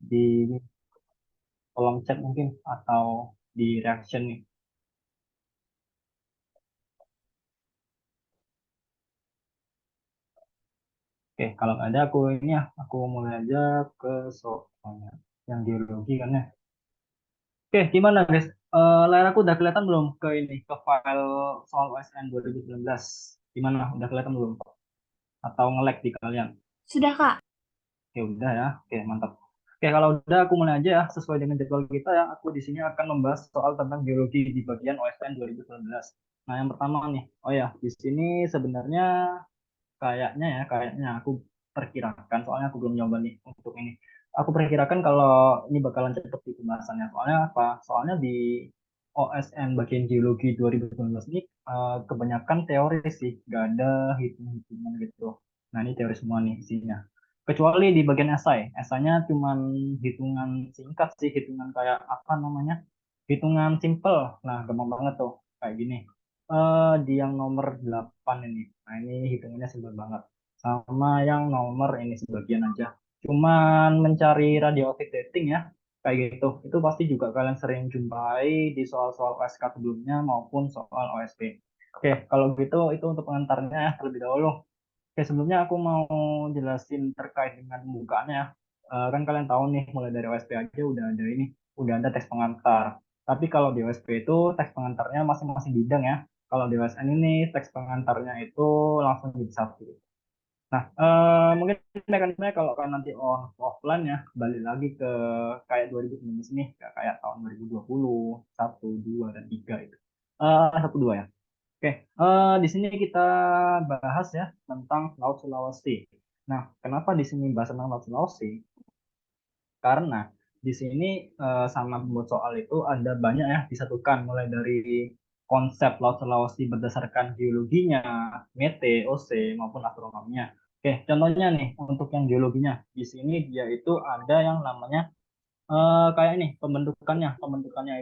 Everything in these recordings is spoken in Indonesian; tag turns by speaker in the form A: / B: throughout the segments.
A: di kolom chat mungkin atau di reaction nih. Oke, kalau nggak ada aku ini ya, aku mulai aja ke soalnya yang geologi kan ya. Oke, gimana guys? Layar aku udah kelihatan belum ke ini ke file soal OSN 2019? Gimana? Udah kelihatan belum? Atau nge-lag di kalian?
B: Sudah, Kak.
A: Oke, udah ya. Oke, mantap. Oke, kalau udah aku mulai aja ya sesuai dengan jadwal kita ya. Aku di sini akan membahas soal tentang geologi di bagian OSN 2019. Nah, yang pertama nih. Oh ya, di sini sebenarnya kayaknya aku perkirakan, soalnya aku belum nyoba nih untuk ini. Aku perkirakan kalau ini bakalan cepet di pembahasannya. Soalnya apa? Soalnya di OSN bagian geologi 2019 ini kebanyakan teori sih, gak ada hitung-hitungan gitu. Nah ini teori semua nih isinya. Kecuali di bagian esai, esainya cuman hitungan singkat sih, hitungan kayak apa namanya? Hitungan simple. Nah gampang banget tuh, kayak gini. Di yang nomor 8 ini. Nah, ini hitungannya simpel banget. Sama yang nomor ini sebagian aja. Cuman mencari radioaktif dating ya, kayak gitu. Itu pasti juga kalian sering jumpai di soal-soal OSK sebelumnya maupun soal OSP. Oke, kalau gitu itu untuk pengantarnya ya terlebih dahulu. Oke, sebelumnya aku mau jelasin terkait dengan pembukaannya ya. Kan kalian tahu nih, mulai dari OSP aja udah ada ini, udah ada teks pengantar. Tapi kalau di OSP itu teks pengantarnya masing-masing bidang ya. Kalau di OSN ini teks pengantarnya itu langsung jadi satu. Nah, mungkin mekanismenya kalau kan nanti offline ya, balik lagi ke kayak 2019 nih, kayak tahun 2020, 1, 2, dan 3 itu. 1, 2 ya. Oke, di sini kita bahas ya tentang Laut Sulawesi. Nah, kenapa di sini bahas tentang Laut Sulawesi? Karena di sini sama pembuat soal itu ada banyak ya disatukan, mulai dari konsep Laut Sulawesi berdasarkan geologinya, mete, OC, maupun astronominya. Oke, contohnya nih untuk yang geologinya, di sini dia itu ada yang namanya kayak ini pembentukannya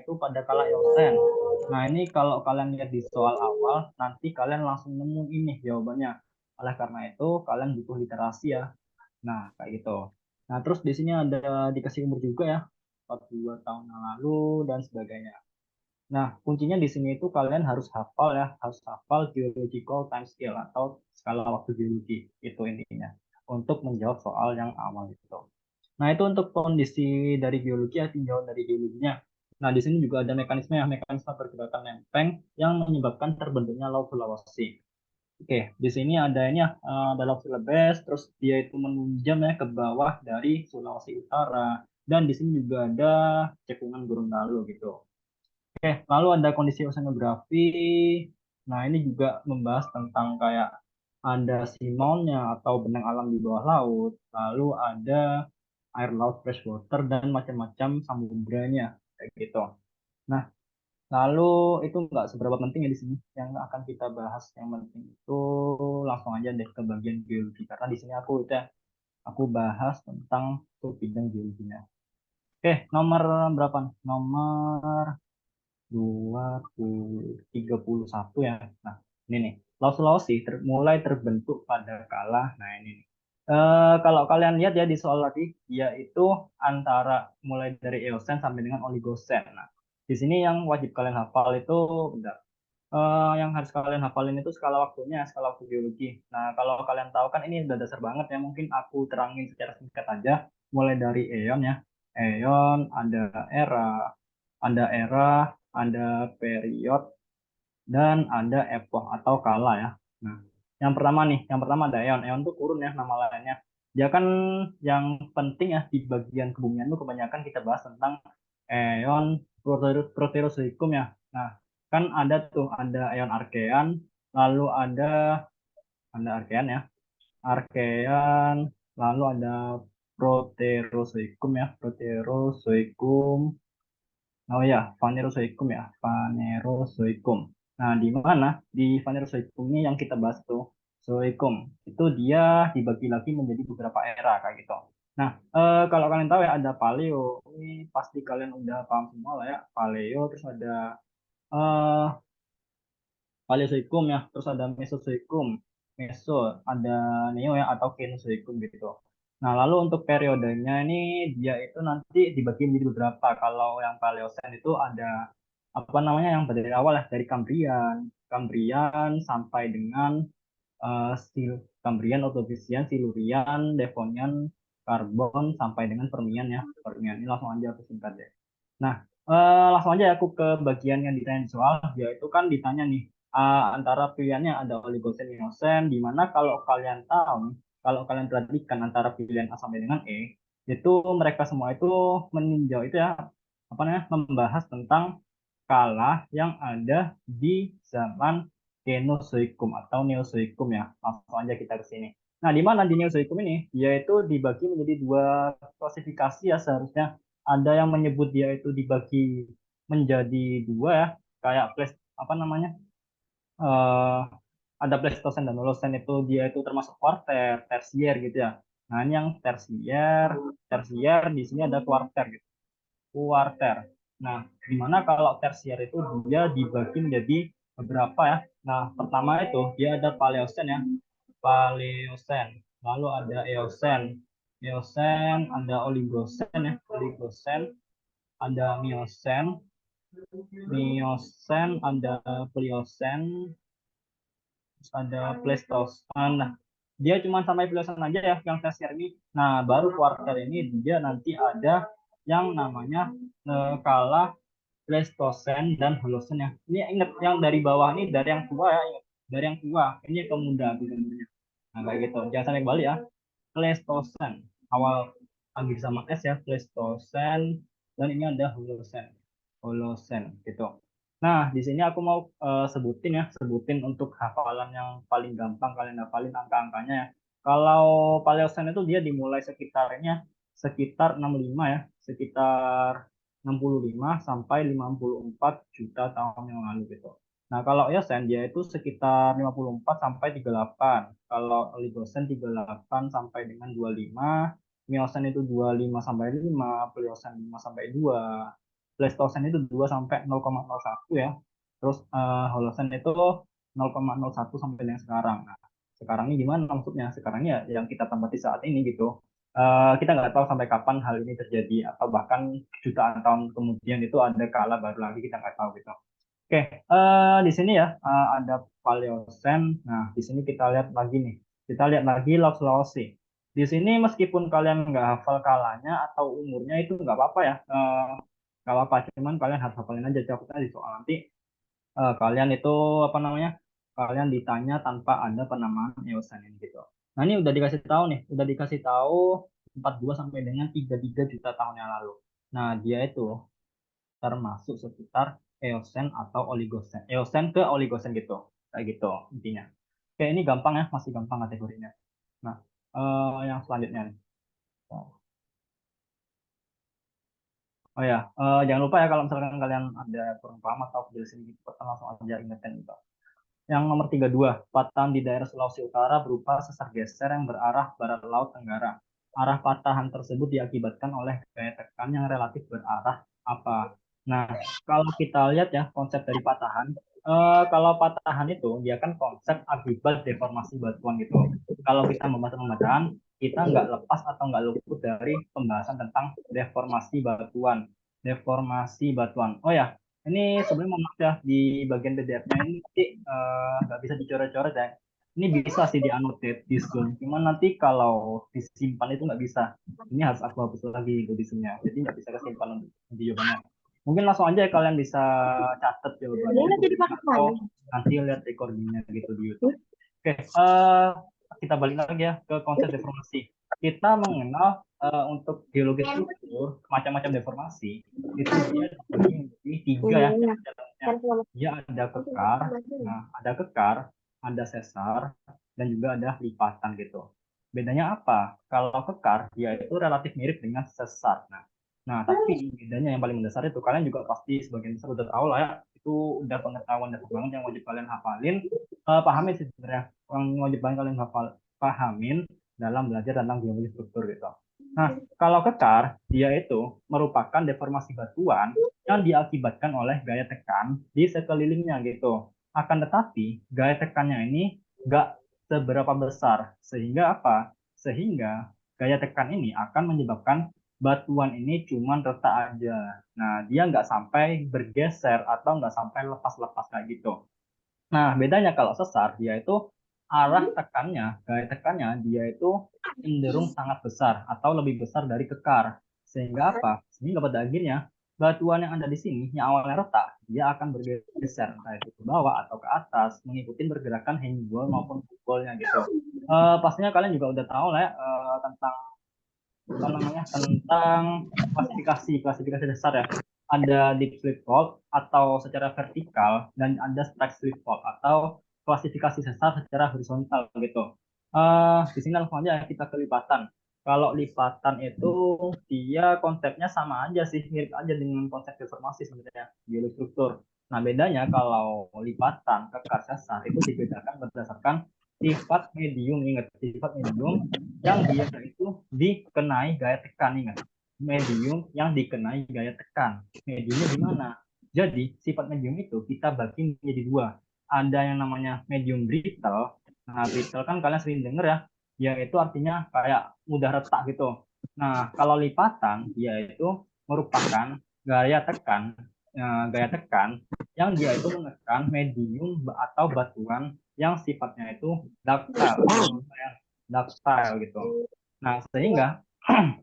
A: itu pada kala Eosen. Nah ini kalau kalian lihat di soal awal, nanti kalian langsung nemu ini jawabannya. Oleh karena itu kalian butuh literasi ya. Nah kayak gitu. Nah terus di sini ada dikasih umur juga ya, 42 tahun yang lalu dan sebagainya. Nah kuncinya di sini itu kalian harus hafal ya, harus hafal geological time scale atau skala waktu geologi itu intinya untuk menjawab soal yang awal itu. Nah, itu untuk kondisi dari geologi ya, tinjauan dari geologinya. Nah, di sini juga ada mekanisme ya, mekanisme pergerakan lempeng yang menyebabkan terbentuknya Laut Sulawesi. Oke, di sini ada ini ya, ada Laut Silebes, terus dia itu menunjam ya ke bawah dari Sulawesi Utara, dan di sini juga ada cekungan Gorontalo gitu. Oke, lalu ada kondisi oceanografi. Nah, ini juga membahas tentang kayak ada seamounnya atau benang alam di bawah laut, lalu ada air laut freshwater dan macam-macam samudranya kayak gitu. Nah, lalu itu nggak seberapa penting ya di sini. Yang akan kita bahas yang penting itu langsung aja deh ke bagian geologi karena di sini aku bahas tentang tuh bidang geologinya. Oke, nomor berapa nih? Nomor 31 ya. Nah, ini nih. Laut Sulawesi mulai terbentuk pada kala. Nah, ini nih. Kalau kalian lihat ya di soal tadi, dia itu antara mulai dari Eosen sampai dengan Oligosen. Nah, di sini yang wajib kalian hafal itu bentar. Yang harus kalian hafalin itu skala waktunya, skala waktu geologi. Nah, kalau kalian tahu kan ini udah dasar banget ya, mungkin aku terangin secara singkat aja. Mulai dari Eon ya. Eon, ada era, ada period, dan ada epoch atau kala ya. Nah, yang pertama ada Eon. Eon itu kurun ya nama lainnya. Dia kan yang penting ya di bagian kebumian itu kebanyakan kita bahas tentang Eon Proterozoikum ya. Nah, kan ada Eon Archean, lalu ada Archean ya. Archean, lalu ada Proterozoikum ya, Proterozoikum. Oh ya, Phanerozoikum ya, Phanerozoikum. Nah, di mana di Phanerozoikum ini yang kita bahas tuh, Zoikum. Itu dia dibagi lagi menjadi beberapa era kayak gitu. Nah, kalau kalian tahu ya ada Paleo. Ini pasti kalian udah paham semua lah ya. Paleo, terus ada eh Paleozoikum ya, terus ada Mesozoikum, Meso, ada Neo ya atau Kenozoikum gitu. Nah, lalu untuk periodenya ini dia itu nanti dibagi menjadi beberapa. Kalau yang Paleosen itu ada apa namanya yang dari awal ya dari Kambrian, Kambrian sampai dengan Kambrian, Ordovisian, Silurian, Devonian, Karbon sampai dengan Permian ya. Permian ini langsung aja aku singkat deh. Nah, langsung aja aku ke bagian yang ditanya soal, yaitu kan ditanya nih, antara pilihannya ada Oligosen, Miocen, di mana kalau kalian tahu, kalau kalian perhatikan antara pilihan A sampai dengan E, itu mereka semua itu meninjau itu ya, apa namanya, membahas tentang kala yang ada di zaman Kenozoikum atau Neozoikum ya. Langsung aja kita ke sini. Nah, di mana di Neozoikum ini, yaitu dibagi menjadi dua klasifikasi ya seharusnya. Ada yang menyebut dia itu dibagi menjadi dua ya, kayak apa namanya? eh ada Pleistosen dan Holosen itu dia itu termasuk kuarter, tersier gitu ya. Nah, ini yang tersier, tersier di sini ada kuarter gitu. Kuarter. Nah, gimana kalau tersier itu dia dibagi menjadi beberapa ya. Nah, pertama itu dia ada Paleosen ya. Paleosen. Lalu ada Eosen. Eosen, ada Oligosen ya. Oligosen, ada Miosen. Miosen, ada Pliocene, terus ada Pleistosen. Nah, dia cuma sampai Pliocene aja ya yang tersier ini. Nah, baru kuarter ini dia nanti ada yang namanya kala Pleistosen dan Holocene ya. Ini ingat yang dari bawah ini dari yang tua ya, ingat. Dari yang tua ini ke muda gubernurnya. Nah, kayak gitu. Jangan sampai kembali ya. Pleistosen awal lagi sama S ya, Pleistosen dan ini ada Holocene. Holocene gitu. Nah, di sini aku mau sebutin ya, sebutin untuk hafalan yang paling gampang kalian hafalin angka-angkanya ya. Kalau Paleocene itu dia dimulai sekitarnya sekitar 65 ya, sekitar 65 sampai 54 juta tahun yang lalu gitu. Nah, kalau Eosen dia itu sekitar 54 sampai 38. Kalau Oligocene 38 sampai dengan 25, Miosen itu 25 sampai 5, Pliocene 5 sampai 2, Pleistocene itu 2 sampai 0,01 ya. Terus Holocene itu 0,01 sampai dengan sekarang. Nah, sekarang ini gimana maksudnya? Sekarang ini ya yang kita tempati saat ini gitu. Kita nggak tahu sampai kapan hal ini terjadi atau bahkan jutaan tahun kemudian itu ada kala baru lagi kita nggak tahu gitu. Oke, di sini ya ada Paleocene. Nah, di sini kita lihat lagi nih. Kita lihat lagi Laut Sulawesi. Di sini meskipun kalian nggak hafal kalanya atau umurnya itu nggak apa-apa ya. Nggak apa-apa, cuman kalian harus hafalin aja cakup di soal nanti kalian itu apa namanya? Kalian ditanya tanpa ada penamaan Eosen ini gitu. Nah, ini udah dikasih tahu nih, udah dikasih tahu 42 sampai dengan 33 juta tahun yang lalu. Nah, dia itu termasuk sekitar Eosen atau Oligosen. Eosen ke Oligosen gitu. Kayak gitu intinya. Oke, ini gampang ya, masih gampang kategorinya. Nah, yang selanjutnya nih. Oh ya, jangan lupa ya kalau misalkan kalian ada kurang paham atau penjelasan sedikit, langsung aja ingetin gitu. Yang nomor 32, patahan di daerah Sulawesi Utara berupa sesar geser yang berarah barat laut tenggara. Arah patahan tersebut diakibatkan oleh gaya tekan yang relatif berarah apa? Nah, kalau kita lihat ya konsep dari patahan, kalau patahan itu dia kan konsep akibat deformasi batuan gitu. Kalau kita membahas pembahasan, kita nggak lepas atau nggak luput dari pembahasan tentang deformasi batuan. Deformasi batuan. Oh ya, ini sebenarnya mohon maaf ya di bagian PDF-nya ini nanti nggak bisa dicoret-coret ya. Ini bisa sih di-annotate di Zoom, cuman nanti kalau disimpan itu nggak bisa. Ini harus aku hapus lagi di Zoom-nya, jadi nggak bisa kesimpan untuk jawabannya. Mungkin langsung aja kalian bisa catat jawabannya atau nanti lihat recordingnya gitu di YouTube. Oke, kita balik lagi ya ke konsep deformasi. Kita mengenal untuk geologi struktur macam-macam deformasi itu dia dibagi menjadi tiga ya caranya. Dia ada kekar, nah ada kekar, ada sesar, dan juga ada lipatan gitu. Bedanya apa? Kalau kekar dia itu relatif mirip dengan sesar. Nah, tapi bedanya yang paling mendasar itu kalian juga pasti sebagian besar udah tahu lah ya. Itu udah pengetahuan dasar banget yang wajib kalian hafalin. Pahamin sih sebenarnya. Yang wajib banget kalian hafal, pahamin dalam belajar tentang geologi struktur gitu. Nah, kalau kekar, dia itu merupakan deformasi batuan yang diakibatkan oleh gaya tekan di sekelilingnya gitu. Akan tetapi, gaya tekannya ini nggak seberapa besar. Sehingga apa? Sehingga gaya tekan ini akan menyebabkan batuan ini cuman retak aja. Nah, dia nggak sampai bergeser atau nggak sampai lepas-lepas kayak gitu. Nah, bedanya kalau sesar, dia itu arah tekannya, gaya tekannya, dia itu cenderung sangat besar atau lebih besar dari kekar. Sehingga apa? Sehingga pada akhirnya batuan yang ada di sini, yang awalnya retak, dia akan bergeser, entah itu ke bawah atau ke atas, mengikuti pergerakan hanging wall maupun footballnya gitu. Pastinya kalian juga udah tahu lah ya, tentang apa namanya, tentang klasifikasi klasifikasi dasar ya. Ada deep slip fault atau secara vertikal, dan ada strike slip fault atau klasifikasi sesar secara horizontal gitu. Di sini langsung aja kita ke lipatan. Kalau lipatan itu dia konsepnya sama aja sih, mirip aja dengan konsep deformasi sebenarnya, geostruktur. Nah, bedanya kalau lipatan kekar sesar itu dibedakan berdasarkan sifat medium. Ingat, sifat medium yang dia itu dikenai gaya tekan. Ingat, medium yang dikenai gaya tekan. Mediumnya gimana? Jadi sifat medium itu kita bagi menjadi dua. Ada yang namanya medium brittle. Nah, brittle kan kalian sering dengar ya. Dia itu artinya kayak mudah retak gitu. Nah, kalau lipatan dia itu merupakan gaya tekan yang dia itu menekan medium atau batuan yang sifatnya itu ductile, ductile gitu. Nah, sehingga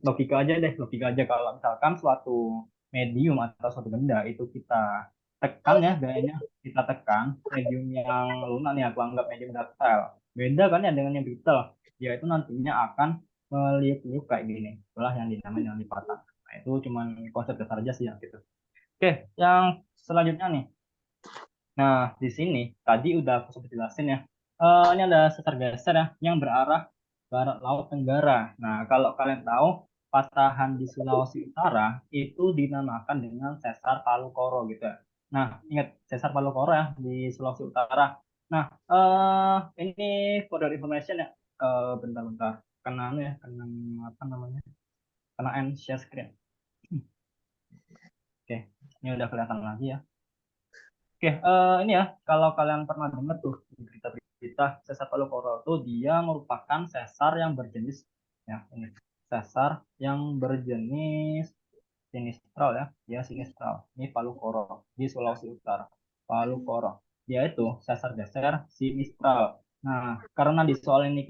A: logika aja deh, logika aja kalau misalkan suatu medium atau suatu benda itu kita tekan ya, gayanya kita tekan medium yang lunak nih, aku anggap medium ductile. Beda kan ya dengan yang brittle, dia itu nantinya akan meliuk-liuk kayak gini. Itulah yang dinamakan yang lipatan. Nah, itu cuman konsep dasar aja sih ya gitu. Oke, yang selanjutnya nih. Nah, di sini tadi udah aku sempat jelasin ya. Ini ada sesar geser ya yang berarah barat laut tenggara. Nah, kalau kalian tahu patahan di Sulawesi Utara itu dinamakan dengan sesar Palu Koro gitu ya. Nah, ingat sesar Palu Koro ya di Sulawesi Utara. Nah, ini for your information ya. Bentar-bentar. Kena anu ya, kena apa namanya? Kena end share screen. Oke, ini udah kelihatan lagi ya. Oke, ini ya, kalau kalian pernah dengar tuh di berita-berita sesar Palu Koro itu dia merupakan sesar yang berjenis ya ini sesar yang berjenis sinistral ya, dia sinistral. Ini Palu Koro di Sulawesi Utara. Palu Koro. Dia itu sesar geser sinistral. Nah, karena di soal ini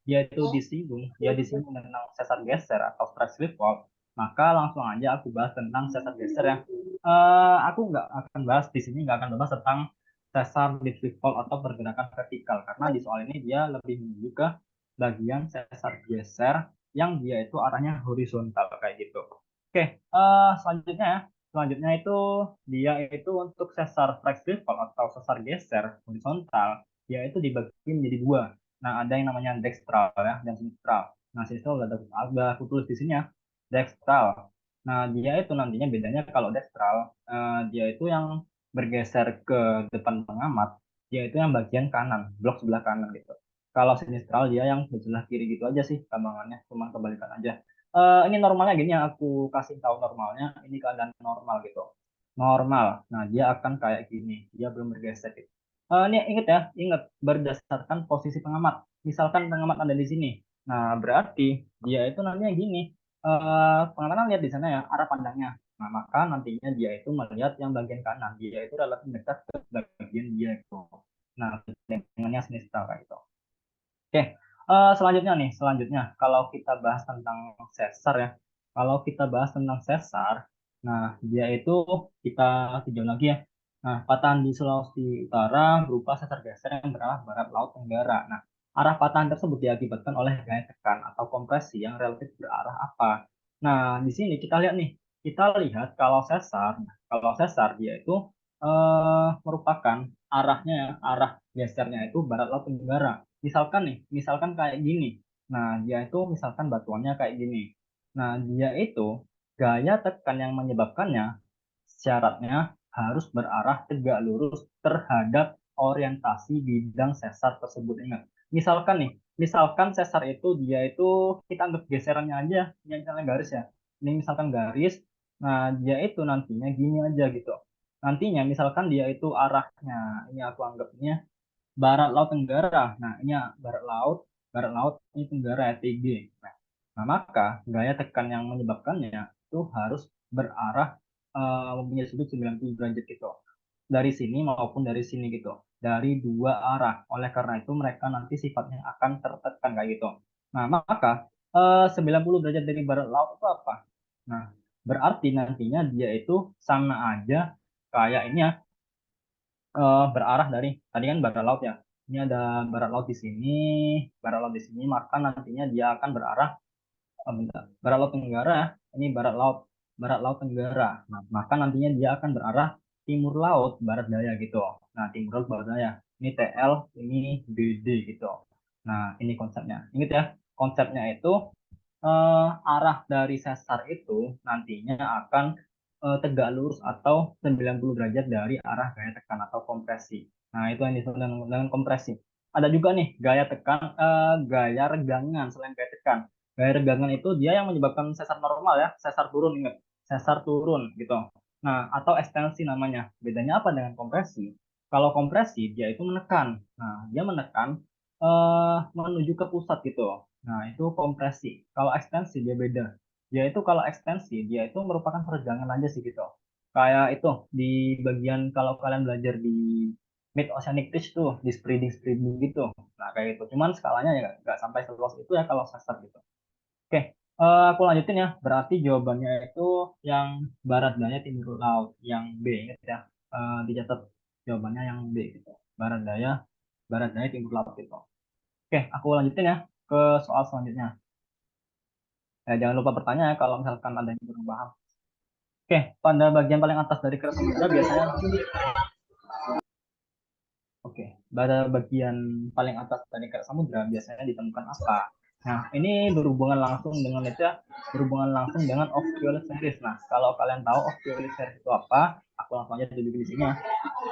A: dia disinggung tentang sesar geser atau strike slip fault, maka langsung aja aku bahas tentang sesar geser ya. Aku nggak akan bahas di sini, nggak akan bahas tentang sesar slip fault atau pergerakan vertikal, karena di soal ini dia lebih menuju ke bagian sesar geser yang dia itu arahnya horizontal kayak gitu. Oke, selanjutnya ya. Selanjutnya itu dia itu untuk sesar fleksibel atau sesar geser horizontal, dia itu dibagi menjadi dua. Nah, ada yang namanya dextral ya dan sinistral. Nah, sinistral udah aku tulis di sini ya. Dextral. Nah, dia itu nantinya bedanya kalau dextral, dia itu yang bergeser ke depan pengamat, dia itu yang bagian kanan, blok sebelah kanan gitu. Kalau sinistral dia yang sebelah kiri gitu aja sih gampangannya, cuma kebalikan aja. Ini normalnya gini yang aku kasih tahu normalnya, ini keadaan normal gitu. Normal. Nah, dia akan kayak gini. Dia belum bergeser gitu. Ini ingat ya, ingat berdasarkan posisi pengamat. Misalkan pengamat ada di sini. Nah, berarti dia itu nantinya gini. Pengamat kan lihat di sana ya, arah pandangnya. Nah, maka nantinya dia itu melihat yang bagian kanan. Dia itu relatif dekat ke bagian dia itu. Nah, dengannya sinistra kayak gitu. Oke, selanjutnya nih, selanjutnya kalau kita bahas tentang sesar ya, kalau kita bahas tentang sesar, nah dia itu kita tinjau lagi ya. Nah, patahan di Sulawesi Utara berupa sesar geser yang berarah barat laut tenggara. Nah, arah patahan tersebut diakibatkan oleh gaya tekan atau kompresi yang relatif berarah apa? Nah, di sini kita lihat nih, kita lihat kalau sesar dia itu merupakan arahnya ya, arah gesernya itu barat laut tenggara. Misalkan nih, misalkan kayak gini. Nah, dia itu misalkan batuannya kayak gini. Nah, dia itu gaya tekan yang menyebabkannya syaratnya harus berarah tegak lurus terhadap orientasi bidang sesar tersebut. Ingat, misalkan nih, misalkan sesar itu dia itu kita anggap geserannya aja, ini misalnya garis ya. Ini misalkan garis, nah dia itu nantinya gini aja gitu. Nantinya misalkan dia itu arahnya, ini aku anggapnya barat laut tenggara. Nah, ini ya, barat laut ini tenggara ya, TG. Nah, Nah, maka gaya tekan yang menyebabkannya itu harus berarah mempunyai sudut 90 derajat gitu. Dari sini maupun dari sini gitu. Dari dua arah. Oleh karena itu mereka nanti sifatnya akan tertekan kayak gitu. Nah, maka 90 derajat dari barat laut itu apa? Nah, berarti nantinya dia itu sama aja kayak ini ya, berarah dari tadi kan barat laut ya. Ini ada barat laut di sini, barat laut di sini, maka nantinya dia akan berarah bentar. Barat laut tenggara, ini barat laut tenggara. Nah, maka nantinya dia akan berarah timur laut barat daya gitu. Nah, timur laut barat daya. Ini TL, ini BD gitu. Nah, ini konsepnya. Ingat ya, konsepnya itu arah dari sesar itu nantinya akan tegak lurus atau 90 derajat dari arah gaya tekan atau kompresi. Nah, itu yang disebut dengan kompresi. Ada juga nih gaya tekan, gaya regangan selain gaya tekan. Gaya regangan itu dia yang menyebabkan sesar normal ya, sesar turun ingat, sesar turun gitu. Nah, atau ekstensi namanya. Bedanya apa dengan kompresi? Kalau kompresi dia itu menekan. Nah, dia menekan menuju ke pusat gitu. Nah, itu kompresi. Kalau ekstensi dia beda. Dia itu kalau ekstensi dia itu merupakan peregangan aja sih gitu. Kayak itu di bagian kalau kalian belajar di mid oceanic ridge tuh di spreading gitu. Nah, kayak gitu. Cuman skalanya ya nggak sampai seluas itu ya kalau sesar gitu. Oke, aku lanjutin ya. Berarti jawabannya itu yang barat daya timur laut, yang B ingat ya. Dicatat jawabannya yang B gitu. Barat daya timur laut gitu. Oke, aku lanjutin ya ke soal selanjutnya. Jangan lupa bertanya ya kalau misalkan ada yang kurang paham. Oke, pada bagian paling atas dari keras samudra biasanya, oke, pada bagian paling atas dari keras samudra biasanya ditemukan apa? Nah, ini berhubungan langsung dengan itu ya, berhubungan langsung dengan Ophioid series. Nah, kalau kalian tahu Ophioid series itu apa, aku langsung aja dulu di sini ya.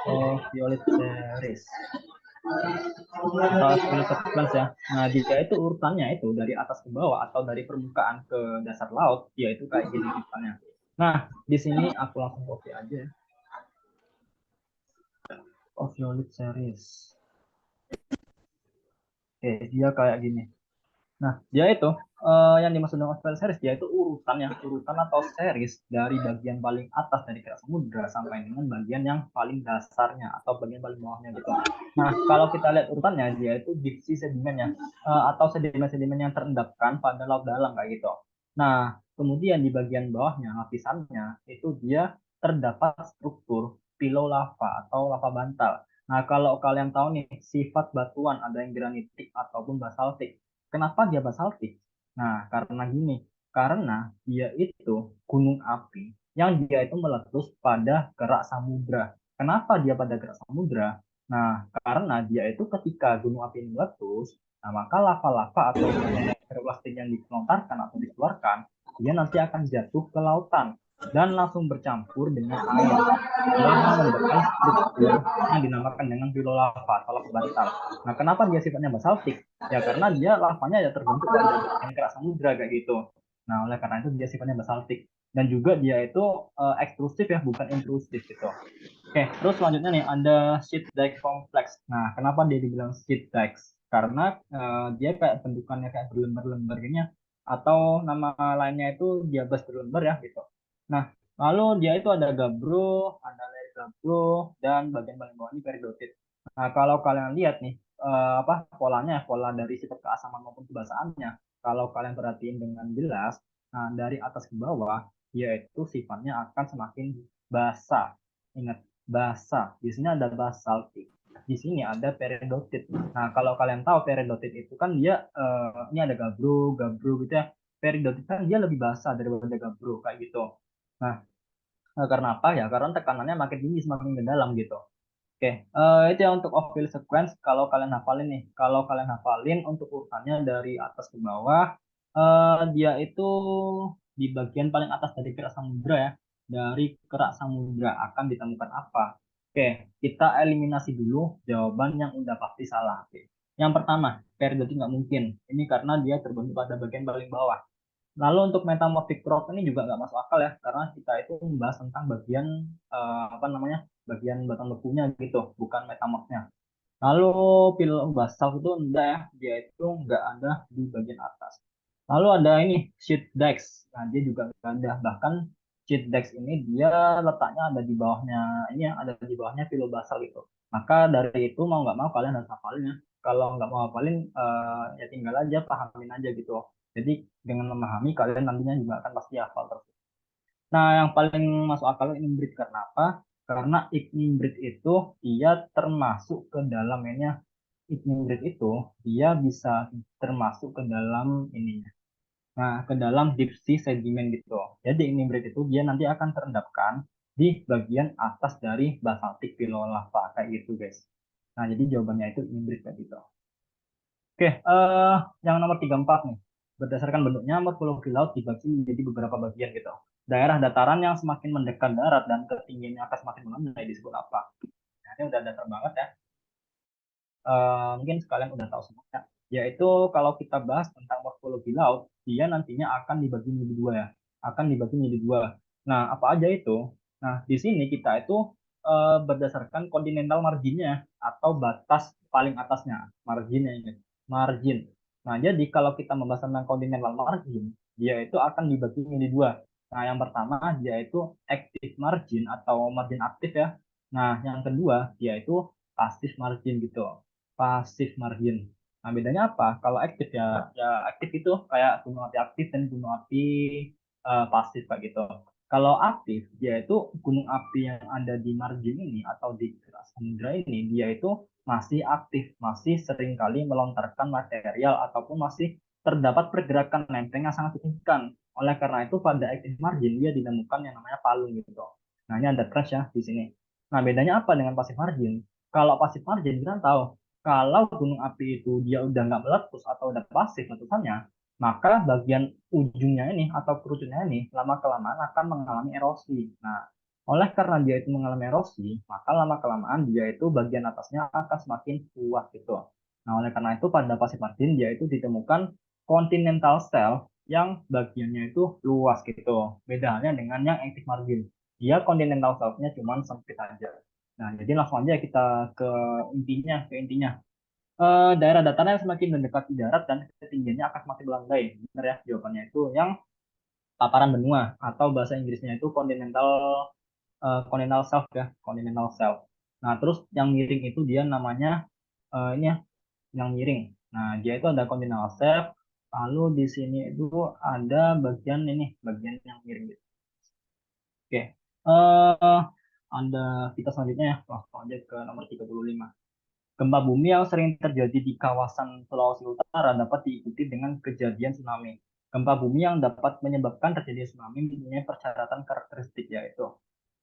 A: Ophioid series atau Ophioid sequence ya. Nah, dia itu urutannya itu dari atas ke bawah atau dari permukaan ke dasar laut, dia itu kayak gini urutannya. Nah, di sini aku langsung copy aja ya. Ophioid series. Oke, dia kayak gini. Nah, dia itu yang dimaksud dengan Ophioid series, dia itu urutan ya, urutan atau series dari bagian paling atas dari kerak samudra sampai dengan bagian yang paling dasarnya atau bagian paling bawahnya gitu. Nah, kalau kita lihat urutannya, dia itu dipsi sedimennya atau sedimen-sedimen yang terendapkan pada laut dalam kayak gitu. Nah, kemudian di bagian bawahnya, lapisannya, itu dia terdapat struktur pilau lava atau lava bantal. Nah, kalau kalian tahu nih, sifat batuan ada yang granitik ataupun basaltik. Kenapa dia basaltik? Nah, karena gini, karena dia itu gunung api yang dia itu meletus pada kerak samudra. Kenapa dia pada kerak samudra? Nah, karena dia itu ketika gunung api ini meletus, nah maka lava-lava atau mikroplastik yang dilontarkan atau dikeluarkan, dia nanti akan jatuh ke lautan dan langsung bercampur dengan air dan membentuk struktur yang dinamakan dengan lava atau lava bantal. Nah, kenapa dia sifatnya basaltik? Ya karena dia lavanya ya terbentuk pada bagian kerak samudra kayak gitu. Nah, oleh karena itu dia sifatnya basaltik dan juga dia itu ekstrusif ya, bukan intrusif gitu. Oke, terus selanjutnya nih ada sheet dike complex. Nah, kenapa dia dibilang sheet dikes? Karena dia kayak bentukannya kayak berlembar-lembar gini ya, atau nama lainnya itu diabas berlembar ya gitu. Nah, lalu dia itu ada gabbro, ada layer gabbro, dan bagian paling bawah ini peridotit. Nah, kalau kalian lihat nih apa polanya, pola dari sifat keasaman maupun kebasahannya, kalau kalian perhatiin dengan jelas, nah dari atas ke bawah dia itu sifatnya akan semakin basah. Ingat, basah. Di sini ada basaltik. Di sini ada peridotit. Nah, kalau kalian tahu peridotit itu kan dia ini ada gabbro, gabbro gitu ya. Peridotit kan dia lebih basah daripada gabbro kayak gitu. Nah, karena apa ya? Karena tekanannya makin tinggi semakin ke dalam gitu. Oke, itu ya untuk off-field sequence. Kalau kalian hafalin nih, kalau kalian hafalin untuk urutannya dari atas ke bawah, dia itu di bagian paling atas dari kerak samudra ya. Dari kerak samudra akan ditemukan apa? Oke, kita eliminasi dulu jawaban yang udah pasti salah. Oke. Yang pertama, periode nggak mungkin. Ini karena dia terbentuk pada bagian paling bawah. Lalu untuk metamorphic rock ini juga nggak masuk akal ya, karena kita itu membahas tentang bagian apa namanya, bagian batang bekunya gitu, bukan metamorfnya. Lalu pil basalt itu enggak ya, dia itu nggak ada di bagian atas. Lalu ada ini sheet dex. Nah, dia juga ada. Bahkan sheet dex ini dia letaknya ada di bawahnya ini ya, ada di bawahnya filobasal gitu. Maka dari itu mau nggak mau kalian harus hafalnya. Kalau nggak mau hafalin ya tinggal aja pahamin aja gitu. Jadi dengan memahami kalian nantinya juga akan pasti hafal terus. Nah, yang paling masuk akal ini Ignimbrит karena apa? Karena Ignimbrit itu dia termasuk ke dalam ini ya. Ignimbrit itu dia bisa termasuk ke dalam ininya. Nah, ke dalam deep sea sedimen gitu. Jadi Ignimbrite itu dia nanti akan terendapkan di bagian atas dari basaltik pilolava kayak gitu, guys. Nah, jadi jawabannya itu Ignimbrite kayak gitu. Oke, yang nomor 34 nih. Berdasarkan bentuknya, morfologi laut dibagi menjadi beberapa bagian gitu. Daerah dataran yang semakin mendekat darat dan ketinggiannya akan semakin melandai disebut apa? Nah, ini udah dasar banget ya. Mungkin sekalian udah tahu semuanya, yaitu kalau kita bahas tentang morfologi laut, dia nantinya akan dibagi menjadi dua ya, akan dibagi menjadi dua. Nah, apa aja itu? Nah, di sini kita itu berdasarkan continental marginnya atau batas paling atasnya, marginnya ini, margin. Nah, jadi kalau kita membahas tentang continental margin, dia itu akan dibagi menjadi dua. Nah, yang pertama dia itu active margin atau margin aktif ya. Nah, yang kedua dia itu pasif margin gitu, pasif margin. Nah, bedanya apa? Kalau aktif ya aktif itu kayak gunung api aktif dan gunung api pasif kayak gitu. Kalau aktif, dia itu gunung api yang ada di margin ini atau di samudra ini, dia itu masih aktif, masih seringkali melontarkan material ataupun masih terdapat pergerakan lempeng yang sangat signifikan. Oleh karena itu pada active margin dia ditemukan yang namanya palung gitu. Nah, ini ada crash ya di sini. Nah, bedanya apa dengan pasif margin? Kalau pasif margin kita tahu kalau gunung api itu dia udah nggak meletus atau udah pasif letusannya, maka bagian ujungnya ini atau kerucutnya ini lama kelamaan akan mengalami erosi. Nah, oleh karena dia itu mengalami erosi, maka lama kelamaan dia itu bagian atasnya akan semakin kuat gitu. Nah, oleh karena itu pada pasif margin dia itu ditemukan continental shelf yang bagiannya itu luas gitu. Beda halnya dengan yang active margin. Dia continental shelf-nya cuma sempit aja. Nah, jadi langsung aja kita ke intinya. Daerah dataran yang semakin mendekati darat dan ketinggiannya akan semakin melandai. Benar ya, jawabannya itu yang paparan benua atau bahasa Inggrisnya itu continental shelf ya, continental shelf. Nah, terus yang miring itu dia namanya ini ya, yang miring. Nah, dia itu ada continental shelf, lalu di sini itu ada bagian ini, bagian yang miring gitu. Oke. Ada kita selanjutnya ya, langsung aja ke nomor 35. Gempa bumi yang sering terjadi di kawasan Sulawesi Utara dapat diikuti dengan kejadian tsunami. Gempa bumi yang dapat menyebabkan terjadi tsunami mempunyai persyaratan karakteristik yaitu.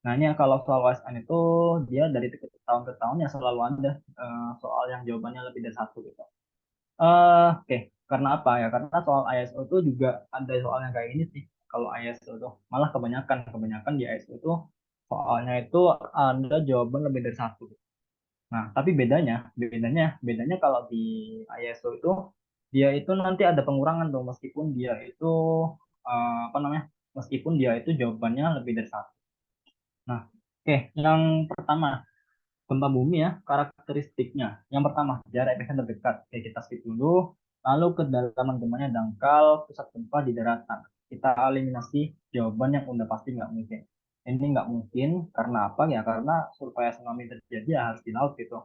A: Nah, ini kalau soal OSN itu dia dari tahun ke tahun ya selalu ada soal yang jawabannya lebih dari satu gitu. Oke, karena apa ya? Karena soal ISO itu juga ada soal yang kayak ini sih. Kalau ISO itu malah kebanyakan di ISO itu soalnya itu ada jawaban lebih dari satu. Nah, tapi bedanya kalau di ISO itu dia itu nanti ada pengurangan tuh meskipun dia itu apa namanya? Meskipun dia itu jawabannya lebih dari satu. Nah, oke, yang pertama gempa bumi ya karakteristiknya. Yang pertama jarak epicenter terdekat. Oke, kita skip dulu. Lalu kedalaman gempanya dangkal, pusat gempa di daratan. Kita eliminasi jawaban yang udah pasti nggak mungkin. Ini nggak mungkin karena apa ya? Karena supaya tsunami terjadi ya harus di laut gitu.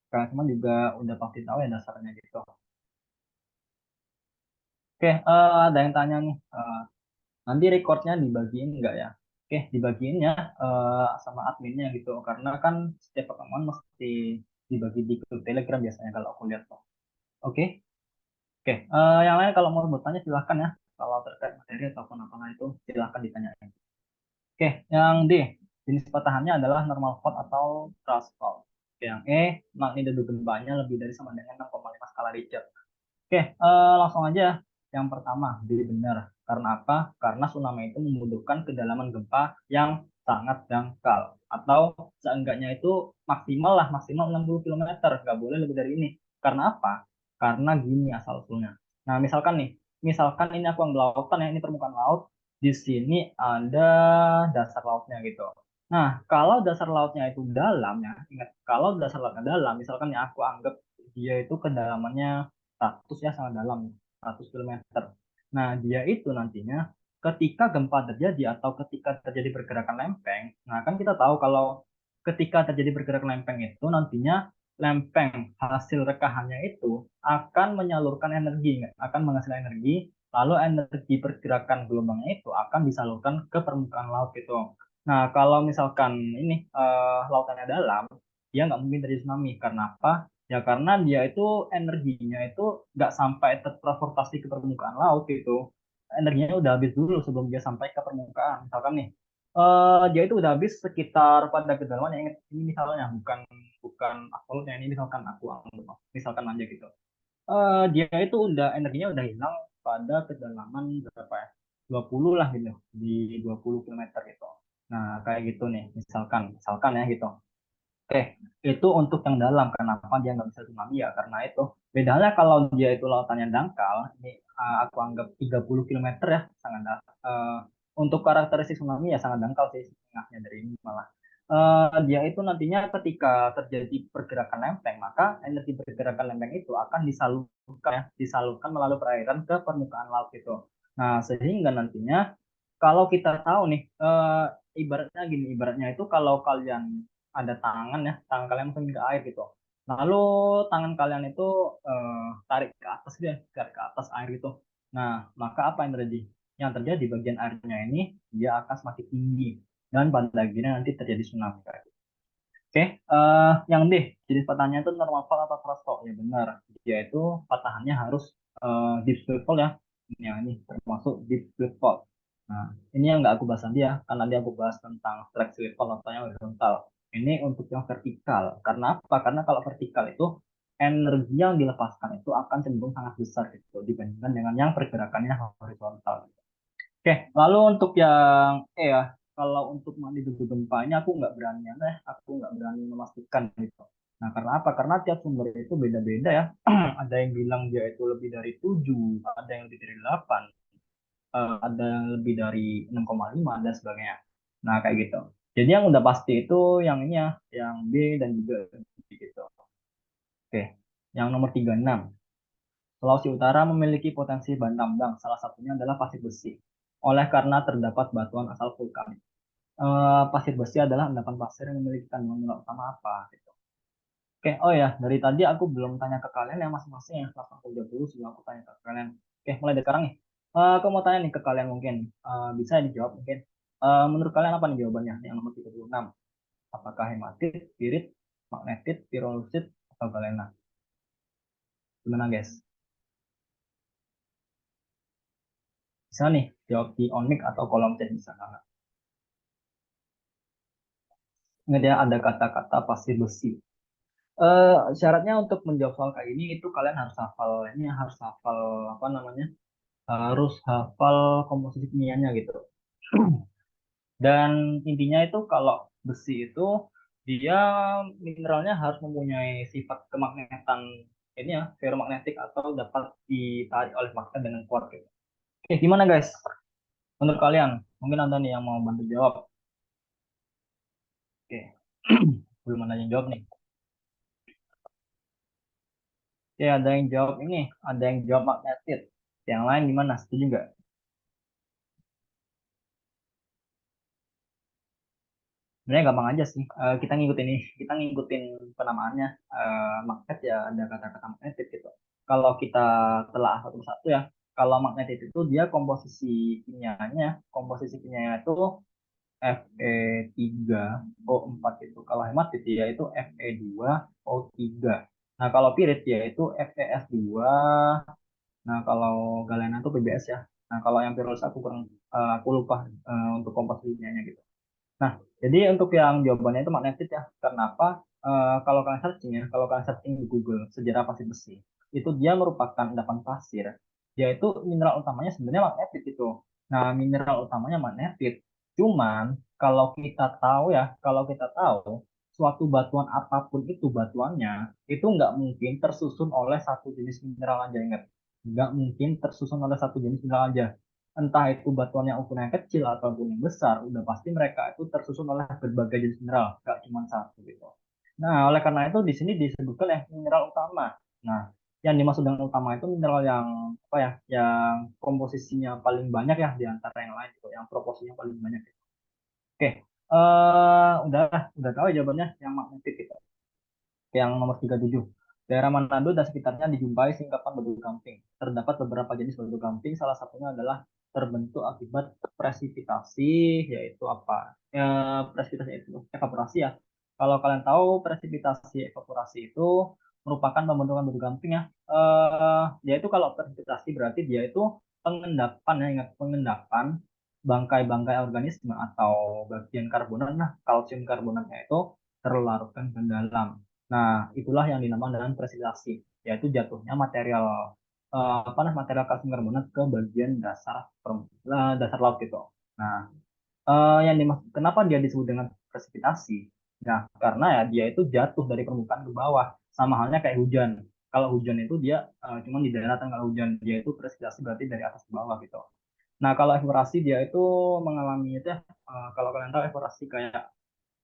A: Karena teman juga udah pasti tahu ya dasarnya gitu. Oke, ada yang tanya nih, nanti recordnya dibagiin nggak ya? Oke, dibagiin ya sama adminnya gitu. Karena kan setiap pertemuan mesti dibagi di grup Telegram biasanya kalau aku lihat tuh. Oke, oke. Yang lain kalau mau bertanya silahkan ya. Kalau terkait materi ataupun apa itu silahkan ditanyain. Oke, yang D, jenis patahannya adalah normal fault atau trust fault. Oke, yang E, magnitudo gempanya lebih dari sama dengan 6,5 skala Richter. Oke, langsung aja. Yang pertama, jadi benar. Karena apa? Karena tsunami itu membutuhkan kedalaman gempa yang sangat dangkal. Atau seenggaknya itu maksimal 60 kilometer. Nggak boleh lebih dari ini. Karena apa? Karena gini asal-usulnya. Nah, misalkan ini aku yang di lautan ya, ini permukaan laut. Di sini ada dasar lautnya gitu. Nah, kalau dasar lautnya itu dalam ya, ingat, kalau dasar lautnya dalam, misalkan ya aku anggap dia itu kedalamannya 100 ya sangat dalam 100 kilometer. Nah, dia itu nantinya ketika gempa terjadi atau ketika terjadi pergerakan lempeng, nah kan kita tahu kalau ketika terjadi pergerakan lempeng itu nantinya lempeng hasil rekahannya itu akan menyalurkan energi, akan menghasilkan energi, lalu energi pergerakan gelombangnya itu akan disalurkan ke permukaan laut gitu. Nah, kalau misalkan ini lautannya dalam, dia nggak mungkin terjadi tsunami. Karena apa? Ya karena dia itu energinya itu nggak sampai tertransportasi ke permukaan laut gitu. Energinya udah habis dulu sebelum dia sampai ke permukaan. Misalkan nih, dia itu udah habis sekitar pada kedalaman yang ini misalnya bukan bukan absolutnya ini misalkan aku anggap misalkan aja gitu. Dia itu udah energinya udah hilang pada kedalaman berapa ya? 20 lah gitu di 20 kilometer gitu. Nah, kayak gitu nih, misalkan ya gitu. Oke, itu untuk yang dalam. Kenapa dia nggak bisa tsunami ya? Karena itu. Bedanya kalau dia itu lautannya dangkal, ini aku anggap 30 kilometer ya, sangat untuk karakteristik tsunami ya sangat dangkal sih setengahnya dari ini malah. Dia itu nantinya ketika terjadi pergerakan lempeng, maka energi pergerakan lempeng itu akan disalurkan ya, disalurkan melalui perairan ke permukaan laut gitu. Nah, sehingga nantinya kalau kita tahu nih, ibaratnya gini, ibaratnya itu kalau kalian ada tangan ya, tangan kalian masukin ke air gitu. Lalu tangan kalian itu tarik ke atas gitu ya, tarik ke atas air gitu. Nah, maka apa yang terjadi? Yang terjadi bagian airnya ini dia akan semakin tinggi dan pada akhirnya nanti terjadi tsunami. Oke, yang D, jenis patahnya itu normal fault atau thrust fault? Ya benar, dia itu patahannya harus deep split fault ya. Ini termasuk deep split fault. Nah, ini yang nggak aku bahas nanti ya, karena nanti aku bahas tentang track split fault atau yang horizontal. Ini untuk yang vertikal. Karena apa? Karena kalau vertikal itu energi yang dilepaskan itu akan cenderung sangat besar gitu dibandingkan dengan yang pergerakannya horizontal. Oke, lalu untuk yang ya, kalau untuk mandi duduk gempanya aku nggak berani aku nggak berani memastikan gitu. Nah, karena apa? Karena tiap sumber itu beda-beda ya. Ada yang bilang dia itu lebih dari 7, ada yang lebih dari 8, ada yang lebih dari 6,5 dan sebagainya. Nah, kayak gitu. Jadi yang udah pasti itu yang ini ya, yang B dan juga B gitu. Oke, yang nomor 36. Sulawesi Utara memiliki potensi bahan tambang, salah satunya adalah pasir besi. Oleh karena terdapat batuan asal vulkanik. Pasir besi adalah endapan pasir yang memiliki kandungan mineral utama apa gitu. Oke, oh ya, dari tadi aku belum tanya ke kalian ya masing-masing ya, langsung aku jawab dulu sebelum aku tanya ke kalian. Oke, mulai dari sekarang nih. Aku mau tanya nih ke kalian mungkin. Bisa dijawab mungkin. Menurut kalian apa nih jawabannya? Yang nomor 36. Apakah hematit, spirit, magnetit, pirolusit, atau galena? Gimana guys? Bisa nih jawab di on mic atau kolom chat bisa nggak? Ingat ya ada kata-kata pasir besi. Syaratnya untuk menjawab soal kayak ini itu kalian harus hafal ini harus hafal apa namanya harus hafal komposisi kimianya gitu. Dan intinya itu kalau besi itu dia mineralnya harus mempunyai sifat kemagnetan ini ya ferromagnetik atau dapat ditarik oleh magnet dengan kuat gitu. Oke, gimana guys? Menurut kalian mungkin ada nih yang mau bantu jawab. Oke, belum ada yang jawab nih. Oke, ada yang jawab ini, ada yang jawab magnetit. Yang lain gimana? Setuju nggak? Sebenarnya gampang aja sih. Kita ngikutin ini, kita ngikutin penamaannya. Magnet ya ada kata-kata magnetit gitu. Kalau kita telah satu-satu ya, kalau magnetit itu dia komposisi kimianya itu Fe3O4 itu. Kalau hematit dia itu Fe2O3. Nah, kalau pirit dia itu FeS2. Nah, kalau galena itu PbS ya. Nah, kalau yang pirolis aku lupa untuk komposisi kimianya gitu. Nah, jadi untuk yang jawabannya itu magnetit ya. Karena apa? Kalau kalian searching di Google sejarah pasir besi, itu dia merupakan endapan pasir. Yaitu mineral utamanya sebenarnya magnetit itu. Nah, mineral utamanya magnetit. Cuman kalau kita tahu suatu batuan apapun itu batuannya itu nggak mungkin tersusun oleh satu jenis mineral aja ingat. Nggak mungkin tersusun oleh satu jenis mineral aja entah itu batuan yang ukurannya kecil ataupun yang besar, udah pasti mereka itu tersusun oleh berbagai jenis mineral, gak cuma satu gitu. Nah, oleh karena itu di sini disebutkan mineral utama. Nah, Yang dimaksud dengan utama itu mineral yang apa ya, yang komposisinya paling banyak ya di antara yang lain gitu, yang proporsinya paling banyak. Oke, udah tahu ya jawabannya yang magnetit gitu. Yang nomor 37. Daerah Manado dan sekitarnya dijumpai singkapan batu gamping. Terdapat beberapa jenis batu gamping, salah satunya adalah terbentuk akibat presipitasi, yaitu apa? Presipitasi itu evaporasi ya. Kalau kalian tahu presipitasi evaporasi itu merupakan pembentukan batu gamping ya. Yaitu kalau presipitasi berarti dia itu pengendapan ya, ingat pengendapan bangkai-bangkai organisme atau bagian karbonat, nah kalsium karbonatnya itu terlarutkan ke dalam. Nah, itulah yang dinamakan dengan presitasi, yaitu jatuhnya material apa nah, material kalsium karbonat ke bagian dasar laut gitu. Nah, yang dimaksud kenapa dia disebut dengan presipitasi? Nah, karena ya dia itu jatuh dari permukaan ke bawah, sama halnya kayak hujan. Kalau hujan itu dia cuma di daratan, kalau hujan dia itu presipitasi berarti dari atas ke bawah gitu. Nah, kalau evaporasi dia itu mengalami itu ya, kalau kalian tahu evaporasi kayak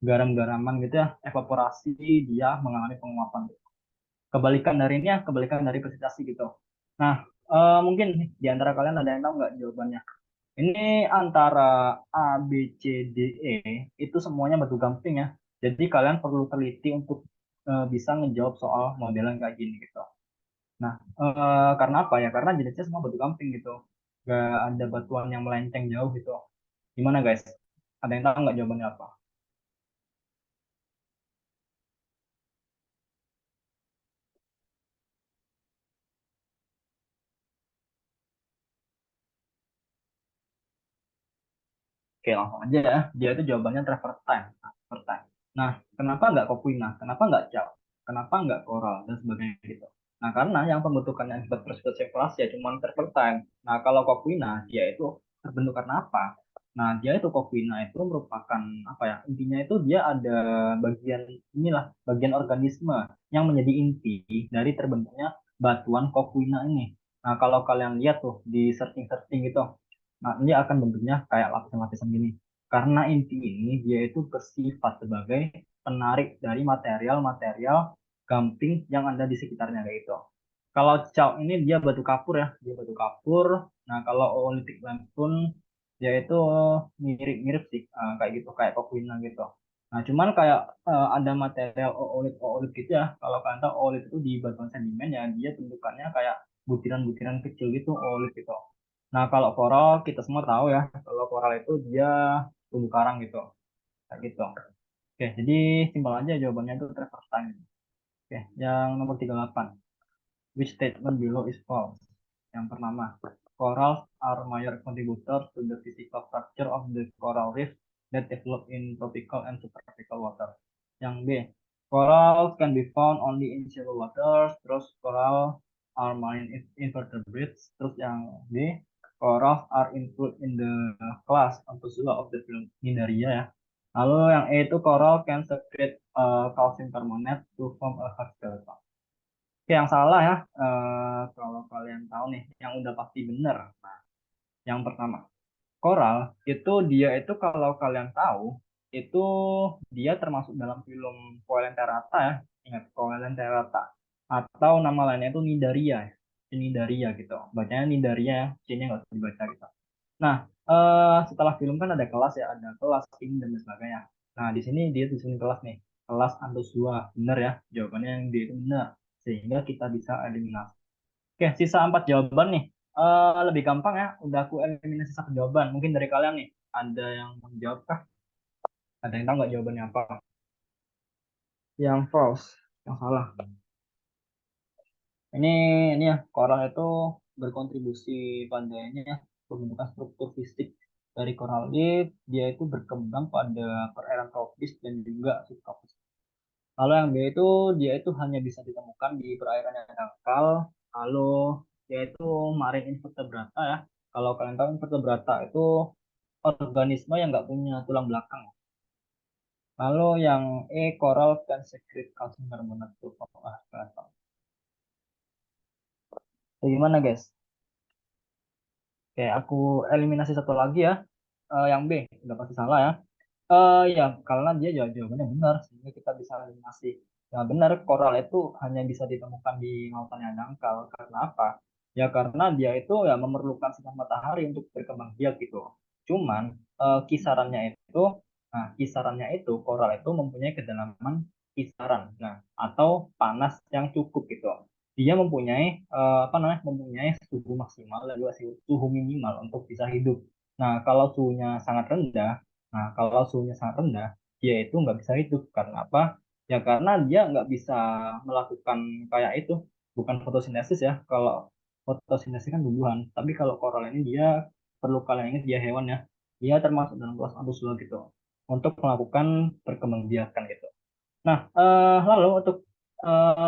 A: garam-garaman gitu ya, evaporasi dia mengalami penguapan. Kebalikan dari ini ya, kebalikan dari presitasi gitu. Nah, mungkin di antara kalian ada yang tahu nggak jawabannya? Ini antara A, B, C, D, E itu semuanya batu gamping ya. Jadi kalian perlu teliti untuk bisa ngejawab soal modelan kayak gini gitu. Nah, karena apa ya? Karena jenisnya semua batu gamping gitu. Gak ada batuan yang melenceng jauh gitu. Gimana guys? Ada yang tahu nggak jawabannya apa? Oke, langsung aja ya. Dia itu jawabannya travertine. Travertine. Nah, kenapa nggak Coquina? Kenapa nggak Chow? Kenapa nggak Coral? Dan sebagainya gitu. Nah, karena yang pembentukannya akibat proses sirkulasi ya cuma travertine. Nah, kalau Coquina, dia itu terbentuk karena apa? Nah, dia itu Coquina itu merupakan apa ya? Intinya itu dia ada bagian inilah, bagian organisme yang menjadi inti dari terbentuknya batuan Coquina ini. Nah, kalau kalian lihat tuh di searching-searching gitu, nah, ini akan bentuknya kayak lapisan-lapisan gini. Karena inti ini dia itu bersifat sebagai penarik dari material-material gamping yang ada di sekitarnya kayak gitu. Kalau chow ini dia batu kapur ya, dia batu kapur. Nah, kalau oolitic limestone dia itu mirip-mirip sih, kayak gitu, kayak kokwina gitu. Nah, cuman kayak ada material oolit gitu ya. Kalau kalian tahu oolit itu di batuan sedimen ya, dia bentukannya kayak butiran-butiran kecil gitu, oolit gitu. Nah, kalau koral kita semua tahu ya, kalau koral itu dia terumbu karang gitu, kayak gitu. Oke, jadi simpel aja jawabannya itu Trevor Time. Oke, yang nomor 38. Which statement below is false? Yang pertama, corals are major contributors to the physical structure of the coral reef that develop in tropical and subtropical water. Yang B, corals can be found only in shallow waters. Terus coral are marine invertebrates. Terus yang D, corals are included in the class Anthozoa of the film Cnidaria ya. Lalu yang E itu coral can secrete calcium carbonate to form a hard skeleton. Oke, yang salah ya, kalau kalian tahu nih, yang udah pasti benar. Nah, yang pertama, koral itu dia itu kalau kalian tahu, itu dia termasuk dalam film Coelenterata ya, ingat Coelenterata. Atau nama lainnya itu Nidaria, ya. Nidaria gitu. Bacanya Nidaria, ya, C-nya nggak usah dibaca gitu. Nah, setelah film kan ada kelas ya, ada kelas, tim, dan sebagainya. Nah, di sini dia disusun kelas nih, kelas Anthozoa. Benar ya, jawabannya yang D itu benar. Sehingga kita bisa eliminasi. Oke, sisa 4 jawaban nih. Lebih gampang ya, udah aku eliminasi satu jawaban. Mungkin dari kalian nih, ada yang mau jawab kah? Ada yang tahu nggak jawabannya apa? Yang false, yang salah. Ini ini ya, koral itu berkontribusi padanya ya, pembentukan struktur fisik dari coral reef. Dia itu berkembang pada perairan tropis dan juga subtropis. Lalu yang B itu dia itu hanya bisa ditemukan di perairan yang dangkal. Lalu dia itu marine invertebrata ya. Kalau kalian tahu invertebrata itu organisme yang nggak punya tulang belakang. Lalu yang E coral can secrete calcium carbonate to form a skeleton. Bagaimana guys? Oke, aku eliminasi satu lagi ya. Yang B, udah pasti salah ya. Ya, karena dia jawabannya benar, sehingga kita bisa eliminasi. Nah, benar, koral itu hanya bisa ditemukan di lautan yang dangkal. Karena apa? Ya karena dia itu ya memerlukan sinar matahari untuk berkembang biak gitu. Cuman kisarannya itu, nah kisarannya itu koral itu mempunyai kedalaman kisaran, nah atau panas yang cukup gitu. Dia mempunyai apa namanya? Mempunyai suhu maksimal dan juga suhu minimal untuk bisa hidup. Nah, kalau suhunya sangat rendah, dia itu nggak bisa hidup. Karena apa? Ya karena dia nggak bisa melakukan kayak itu, bukan fotosintesis ya. Kalau fotosintesis kan tumbuhan, tapi kalau koral ini dia perlu kalian ingat dia hewan ya. Dia termasuk dalam kelas Anthozoa gitu untuk melakukan perkembangbiakan gitu. Nah, lalu untuk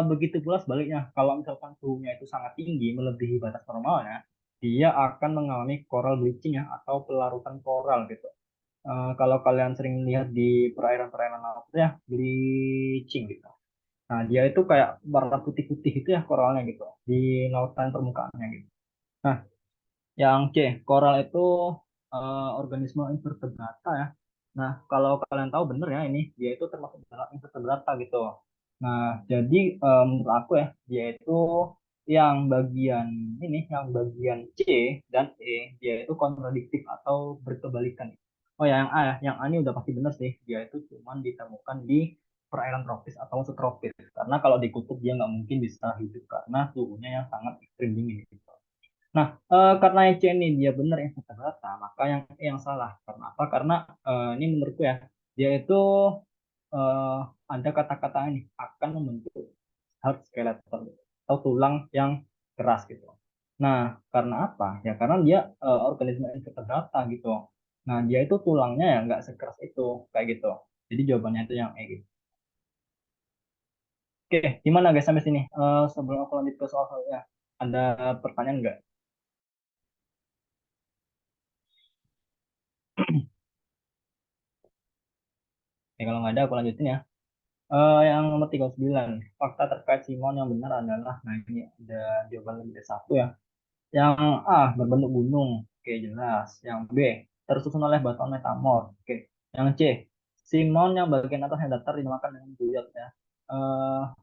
A: begitu pula sebaliknya, kalau misalkan suhunya itu sangat tinggi melebihi batas normalnya, dia akan mengalami coral bleaching ya atau pelarutan koral gitu. Kalau kalian sering lihat di perairan-perairan laut ya, bleaching gitu. Nah, dia itu kayak warna putih-putih itu ya koralnya gitu di lautan permukaannya gitu. Nah, yang C, koral itu organisme invertebrata ya. Nah, kalau kalian tahu bener ya ini, dia itu termasuk dalam invertebrata gitu. Nah, jadi menurut aku ya, dia itu yang bagian yang bagian C dan E, dia itu kontradiktif atau berkebalikan. Oh ya, yang A ya, yang A ini udah pasti bener sih. Dia itu cuma ditemukan di perairan tropis atau subtropis. Karena kalau di kutub dia nggak mungkin bisa hidup karena suhunya yang sangat ekstrim dingin gitu. Nah, karena yang C ini dia benar yang kata rata, maka yang salah. Karena apa? Karena ini menurutku ya, dia itu eh, ada kata-kata ini akan membentuk hard skeleton atau tulang yang keras gitu. Nah, karena apa? Ya karena dia organisme invertebrata gitu. Nah, dia itu tulangnya ya nggak sekeras itu kayak gitu. Jadi jawabannya itu yang E gitu. Oke, gimana guys sampai sini? Sebelum aku lanjut ke soal soalnya, ada pertanyaan nggak? Ya kalau nggak ada aku lanjutin ya. Yang nomor 39, fakta terkait Simon yang benar adalah, nah ini ada jawaban lebih dari satu ya. Yang A, berbentuk gunung, oke jelas. Yang B, tersusun oleh batuan metamor, oke. Yang C, Simon yang bagian atas yang datar dinamakan dengan buyut ya.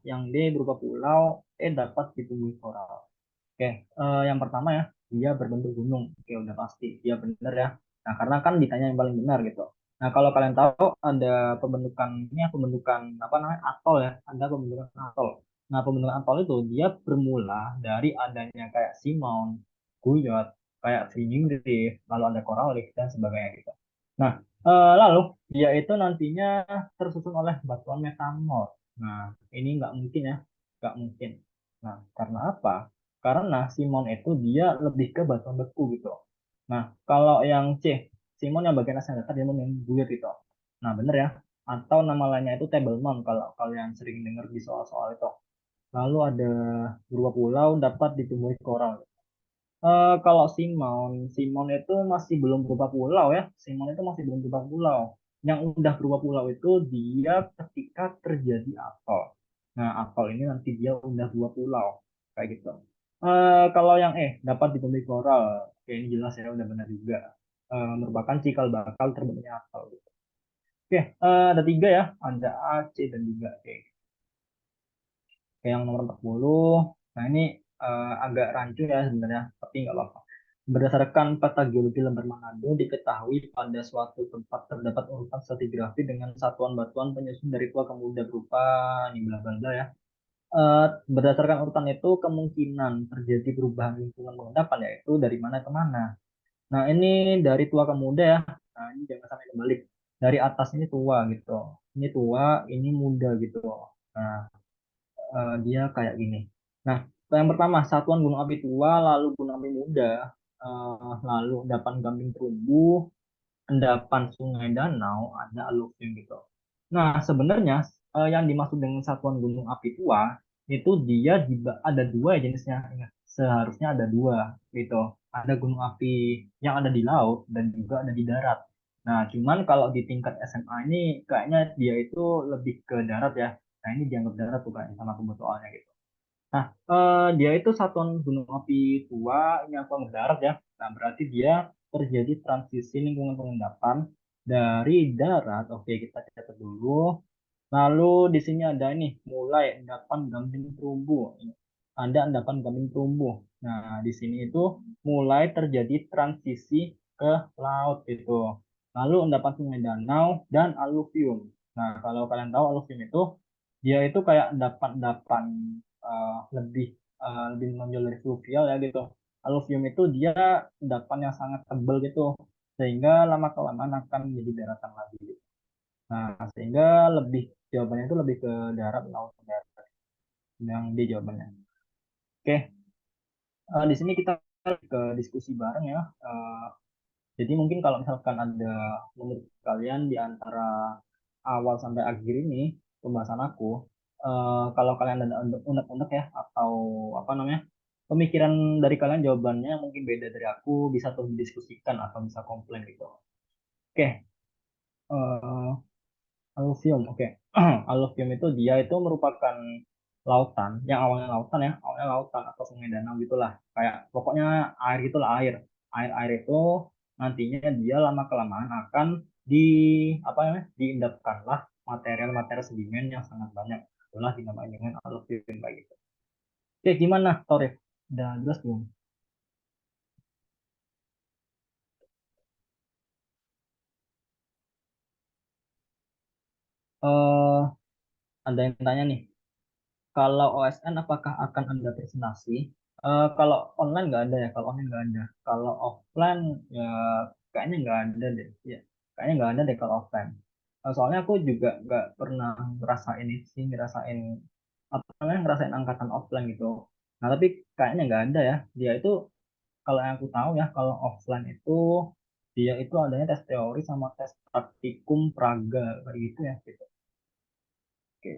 A: Yang D, berupa pulau, E dapat ditumbuhi koral. Oke, yang pertama ya, dia berbentuk gunung. Oke, udah pasti, dia benar ya. Nah, karena kan ditanya yang paling benar gitu. Nah, kalau kalian tahu ada pembentukan ini ya, pembentukan apa namanya atol ya, ada pembentukan atol. Nah, pembentukan atol itu dia bermula dari adanya kayak seamount, buyut, kayak fringing reef, lalu ada coral reef dan sebagainya gitu. Nah, lalu dia itu nantinya tersusun oleh batuan metamorf. Nah, ini nggak mungkin ya, nggak mungkin. Nah, karena apa? Karena Simon itu dia lebih ke batuan beku gitu. Nah, kalau yang C, Simon yang bagian atas yang datar dia yang buyut gitu. Nah, bener ya. Atau nama lainnya itu table mound kalau kalian sering dengar di soal-soal itu. Lalu ada berupa pulau dapat ditumbuhi koral. Kalau Simon itu masih belum berupa pulau ya. Simon itu masih belum berupa pulau. Yang udah berupa pulau itu dia ketika terjadi atol. Nah, atol ini nanti dia udah dua pulau kayak gitu. Kalau yang dapat ditumbuhi koral, kayak ini jelas ya udah benar juga. Merupakan cikal bakal terbentuknya atol gitu. Oke, ada tiga ya, ada A, C dan juga E. Oke, yang nomor 40. Nah, ini agak rancu ya sebenarnya, tapi nggak apa-apa. Berdasarkan peta geologi Lembar Manado, diketahui pada suatu tempat terdapat urutan stratigrafi dengan satuan batuan penyusun dari tua ke muda berupa ini bla bla bla ya. Berdasarkan urutan itu, kemungkinan terjadi perubahan lingkungan pengendapan yaitu dari mana ke mana. Nah, ini dari tua ke muda ya. Nah, ini jangan sampai kebalik. Dari atas ini tua gitu. Ini tua, ini muda gitu. Nah, dia kayak gini. Nah, yang pertama, satuan gunung api tua, lalu gunung api muda, lalu endapan gamping terumbu, endapan sungai danau, ada aluving gitu. Nah, sebenarnya yang dimaksud dengan satuan gunung api tua itu dia ada dua ya jenisnya. Ingat, seharusnya ada dua gitu. Ada gunung api yang ada di laut dan juga ada di darat. Nah, cuman kalau di tingkat SMA ini kayaknya dia itu lebih ke darat ya. Nah, ini dianggap darat tuh kayaknya sama pembuat soalnya gitu. Nah, dia itu satuan gunung api tua yang anggap darat ya. Nah, berarti dia terjadi transisi lingkungan pengendapan dari darat. Oke, kita catat dulu. Lalu di sini ada ini, mulai endapan gamping terumbu. Ada endapan gamping terumbu. Nah, di sini itu mulai terjadi transisi ke laut itu. Lalu endapan sungai danau dan aluvium. Nah, kalau kalian tahu aluvium itu, dia itu kayak endapan-endapan lebih lebih menonjol dari fluvial ya gitu. Aluvium itu dia endapan yang sangat tebal gitu, sehingga lama kelamaan akan menjadi daratan lagi. Nah, sehingga lebih jawabannya itu lebih ke darat, laut, darat yang di jawabannya. Oke, di sini kita ke diskusi bareng ya. Jadi mungkin kalau misalkan ada menurut kalian di antara awal sampai akhir ini pembahasan aku, kalau kalian ada unek-unek ya atau apa namanya pemikiran dari kalian jawabannya mungkin beda dari aku bisa tuh didiskusikan atau bisa komplain gitu. Oke, eh, Aluvium, oke. Aluvium itu dia itu merupakan lautan, yang awalnya lautan ya, awalnya lautan atau sungai danau gitulah. Kayak pokoknya air gitulah air. Air-air itu nantinya dia lama kelamaan akan di apa namanya? Diendapkanlah material-material sedimen yang sangat banyak. Itulah dinamai dengan aluvium kayak gitu. Oke, gimana, Torif? Udah jelas belum? Eh, ada yang tanya nih, kalau OSN apakah akan ada presentasi? Kalau online nggak ada ya, kalau online nggak ada. Kalau offline ya kayaknya nggak ada deh. Ya, kayaknya nggak ada deh kalau offline. Soalnya aku juga nggak pernah ngerasain ini sih, ngerasain apa namanya, ngerasain angkatan offline gitu. Nah tapi kayaknya nggak ada ya. Dia itu kalau yang aku tahu ya, kalau offline itu dia itu adanya tes teori sama tes praktikum praga kayak gitu ya. Gitu. Oke.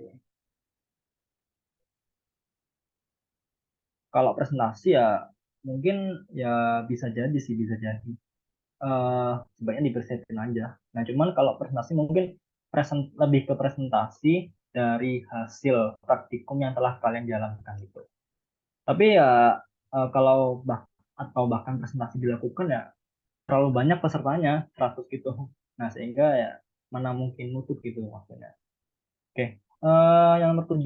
A: Kalau presentasi ya mungkin ya bisa jadi sih bisa jadi sebaiknya dipersiapin aja. Nah cuman kalau presentasi mungkin lebih ke presentasi dari hasil praktikum yang telah kalian jalankan gitu. Tapi ya kalau atau bahkan presentasi dilakukan ya terlalu banyak pesertanya 100 gitu. Nah sehingga ya mana mungkin nutup gitu maksudnya. Oke, yang nomor 7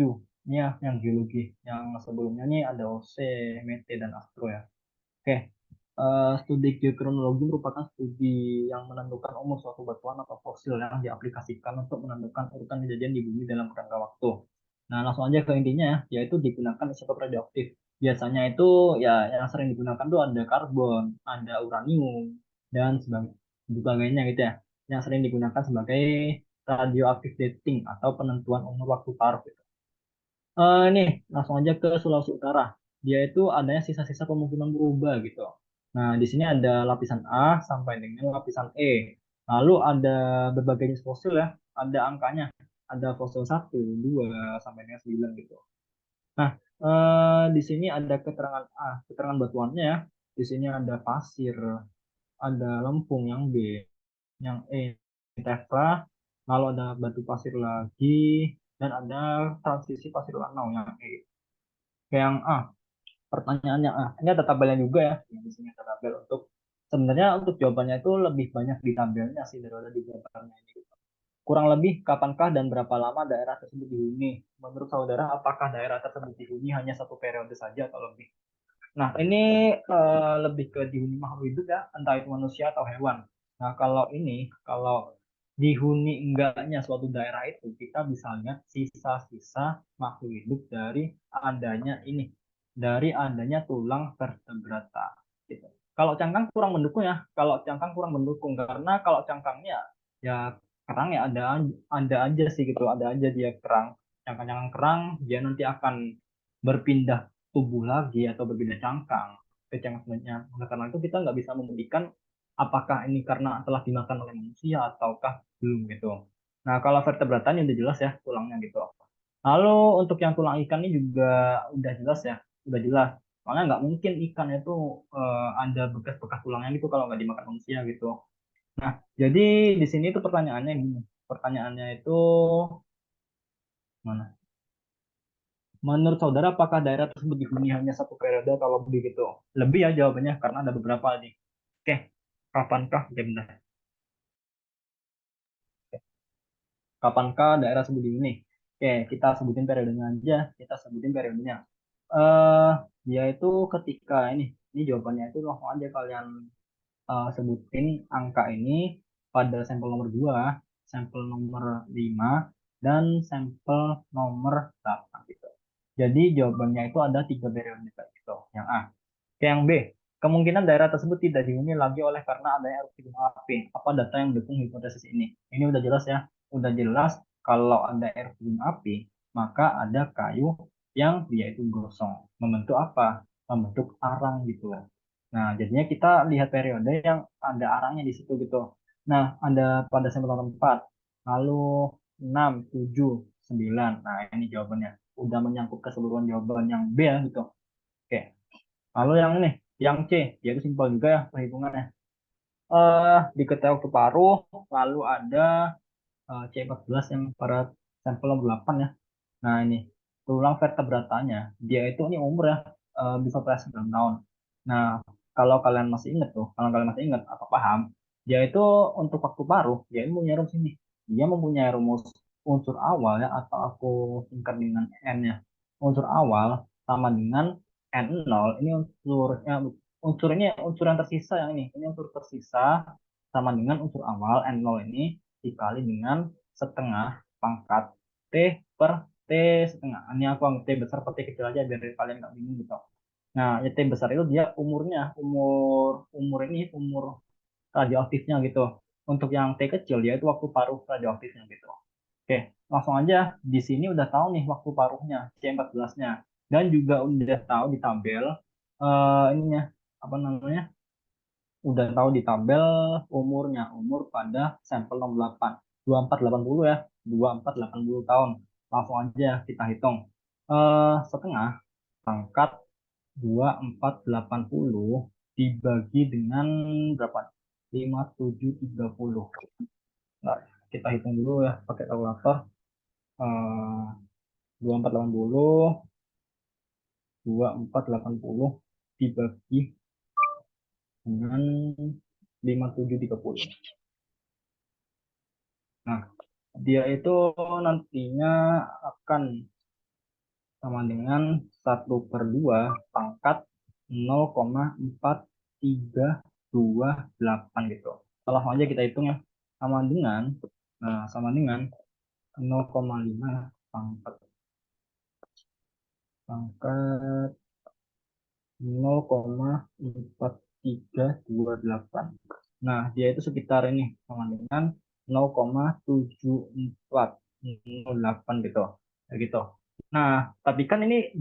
A: ini ya yang geologi. Yang sebelumnya nih ada OC, Mete dan Astro ya. Oke, studi geokronologi merupakan studi yang menentukan umur suatu batuan atau fosil yang diaplikasikan untuk menentukan urutan kejadian di bumi dalam kerangka waktu. Nah, langsung aja ke intinya ya, yaitu digunakan isotop radioaktif. Biasanya itu ya yang sering digunakan tuh ada karbon, ada uranium, dan sebagainya gitu ya. Yang sering digunakan sebagai radioactive dating atau penentuan umur waktu paruh. Nih, langsung aja ke Sulawesi Utara. Dia itu adanya sisa-sisa pemukiman berubah gitu. Nah, di sini ada lapisan A sampai dengan lapisan E. Lalu ada berbagai jenis fosil ya. Ada angkanya. Ada fosil 1, 2 sampai dengan 9 gitu. Nah, di sini ada keterangan A, keterangan batuannya ya. Di sini ada pasir, ada lempung yang B, yang E, tetra, lalu ada batu pasir lagi, dan ada transisi pasir lanau yang E. Yang A, pertanyaannya A. Ini ada tabelnya juga ya. Yang di sini ada tabel untuk sebenarnya untuk jawabannya itu lebih banyak di tabelnya sih daripada di jawabannya ini. Kurang lebih kapankah dan berapa lama daerah tersebut dihuni? Menurut saudara, apakah daerah tersebut dihuni hanya satu periode saja atau lebih? Nah, ini lebih ke dihuni makhluk hidup ya, entah itu manusia atau hewan. Nah, kalau dihuni enggaknya suatu daerah itu, kita bisa lihat sisa-sisa makhluk hidup dari adanya tulang vertebrata. Gitu. Kalau cangkang kurang mendukung ya, kalau cangkang kurang mendukung karena kalau cangkangnya ya kerang ya ada aja sih gitu, ada aja dia kerang. Cangkang-cangkang kerang dia nanti akan berpindah tubuh lagi atau berbeda cangkang ke cangkang selanjutnya. Oleh karena itu kita nggak bisa membuktikan apakah ini karena telah dimakan oleh manusia ataukah belum gitu. Nah kalau vertebrata ini udah jelas ya tulangnya gitu. Lalu untuk yang tulang ikan ini juga udah jelas ya, udah jelas. Soalnya nggak mungkin ikan itu ada bekas-bekas tulangnya gitu kalau nggak dimakan manusia gitu. Nah jadi di sini tuh pertanyaannya gini, pertanyaannya itu mana? Menurut saudara, apakah daerah tersebut dihuni hanya satu periode atau lebih gitu? Lebih ya jawabannya, karena ada beberapa nih. Oke, kapankah? Oke, bentar. Kapankah daerah sebut ini? Oke, kita sebutin periodenya aja. Kita sebutin periodenya. Eh, Dia itu ketika ini jawabannya itu langsung aja kalian sebutin angka ini pada sampel nomor 2, sampel nomor 5, dan sampel nomor 8 gitu. Jadi jawabannya itu ada 3 periode gitu. Yang A. Oke, yang B. Kemungkinan daerah tersebut tidak dihuni lagi oleh karena adanya erupsi gunung api. Apa data yang mendukung hipotesis ini? Ini udah jelas ya. Udah jelas kalau ada erupsi gunung api, maka ada kayu yang dia itu gosong. Membentuk apa? Membentuk arang gitu. Nah, jadinya kita lihat periode yang ada arangnya di situ gitu. Nah, ada pada sampel nomor 4, lalu 6, 7, 9. Nah, ini jawabannya. Udah menyangkut keseluruhan jawaban yang B ya gitu. Oke. Lalu yang ini, yang C, yaitu simpel juga ya perhitungannya. Diketahui waktu paruh, lalu ada C14 yang pada sampel nomor 8 ya. Nah, ini tulang vertebratanya, dia itu ini umur ya, bisa pada 9 tahun. Nah, kalau kalian masih ingat tuh, kalau kalian masih ingat atau paham, dia itu untuk waktu paruh, dia ini mempunyai rumus ini. Dia mempunyai rumus unsur awal ya, atau aku singkat dengan N ya. Unsur awal sama dengan N0, ini unsurnya, unsur ini unsur yang tersisa yang ini unsur tersisa sama dengan unsur awal N0 ini dikali dengan setengah pangkat T per T setengah. Ini aku anggap T besar per T kecil aja biar kalian nggak bingung gitu. Nah, ya T besar itu dia umurnya, umur radioaktifnya gitu. Untuk yang T kecil dia itu waktu paruh radioaktifnya gitu. Oke, langsung aja di sini udah tahu nih waktu paruhnya C14-nya dan juga udah tahu di tabel ininya apa namanya? Udah tahu di tabel umurnya, umur pada sampel nomor 8. 2480 ya, 2480 tahun. Langsung aja kita hitung. Setengah pangkat 2480 dibagi dengan berapa? 5730. Nah, kita hitung dulu ya pakai kalkulator. Eh, 2480, 2480 dibagi dengan 5730. Nah, dia itu nantinya akan sama dengan 1/2 pangkat 0,4328 gitu. Kalau langsung aja kita hitung ya. Sama dengan, sama dengan 0,5 pangkat, pangkat 0,4328. Nah, dia itu sekitar ini sama dengan 0,7408 gitu. Ya gitu. Nah, tapi kan ini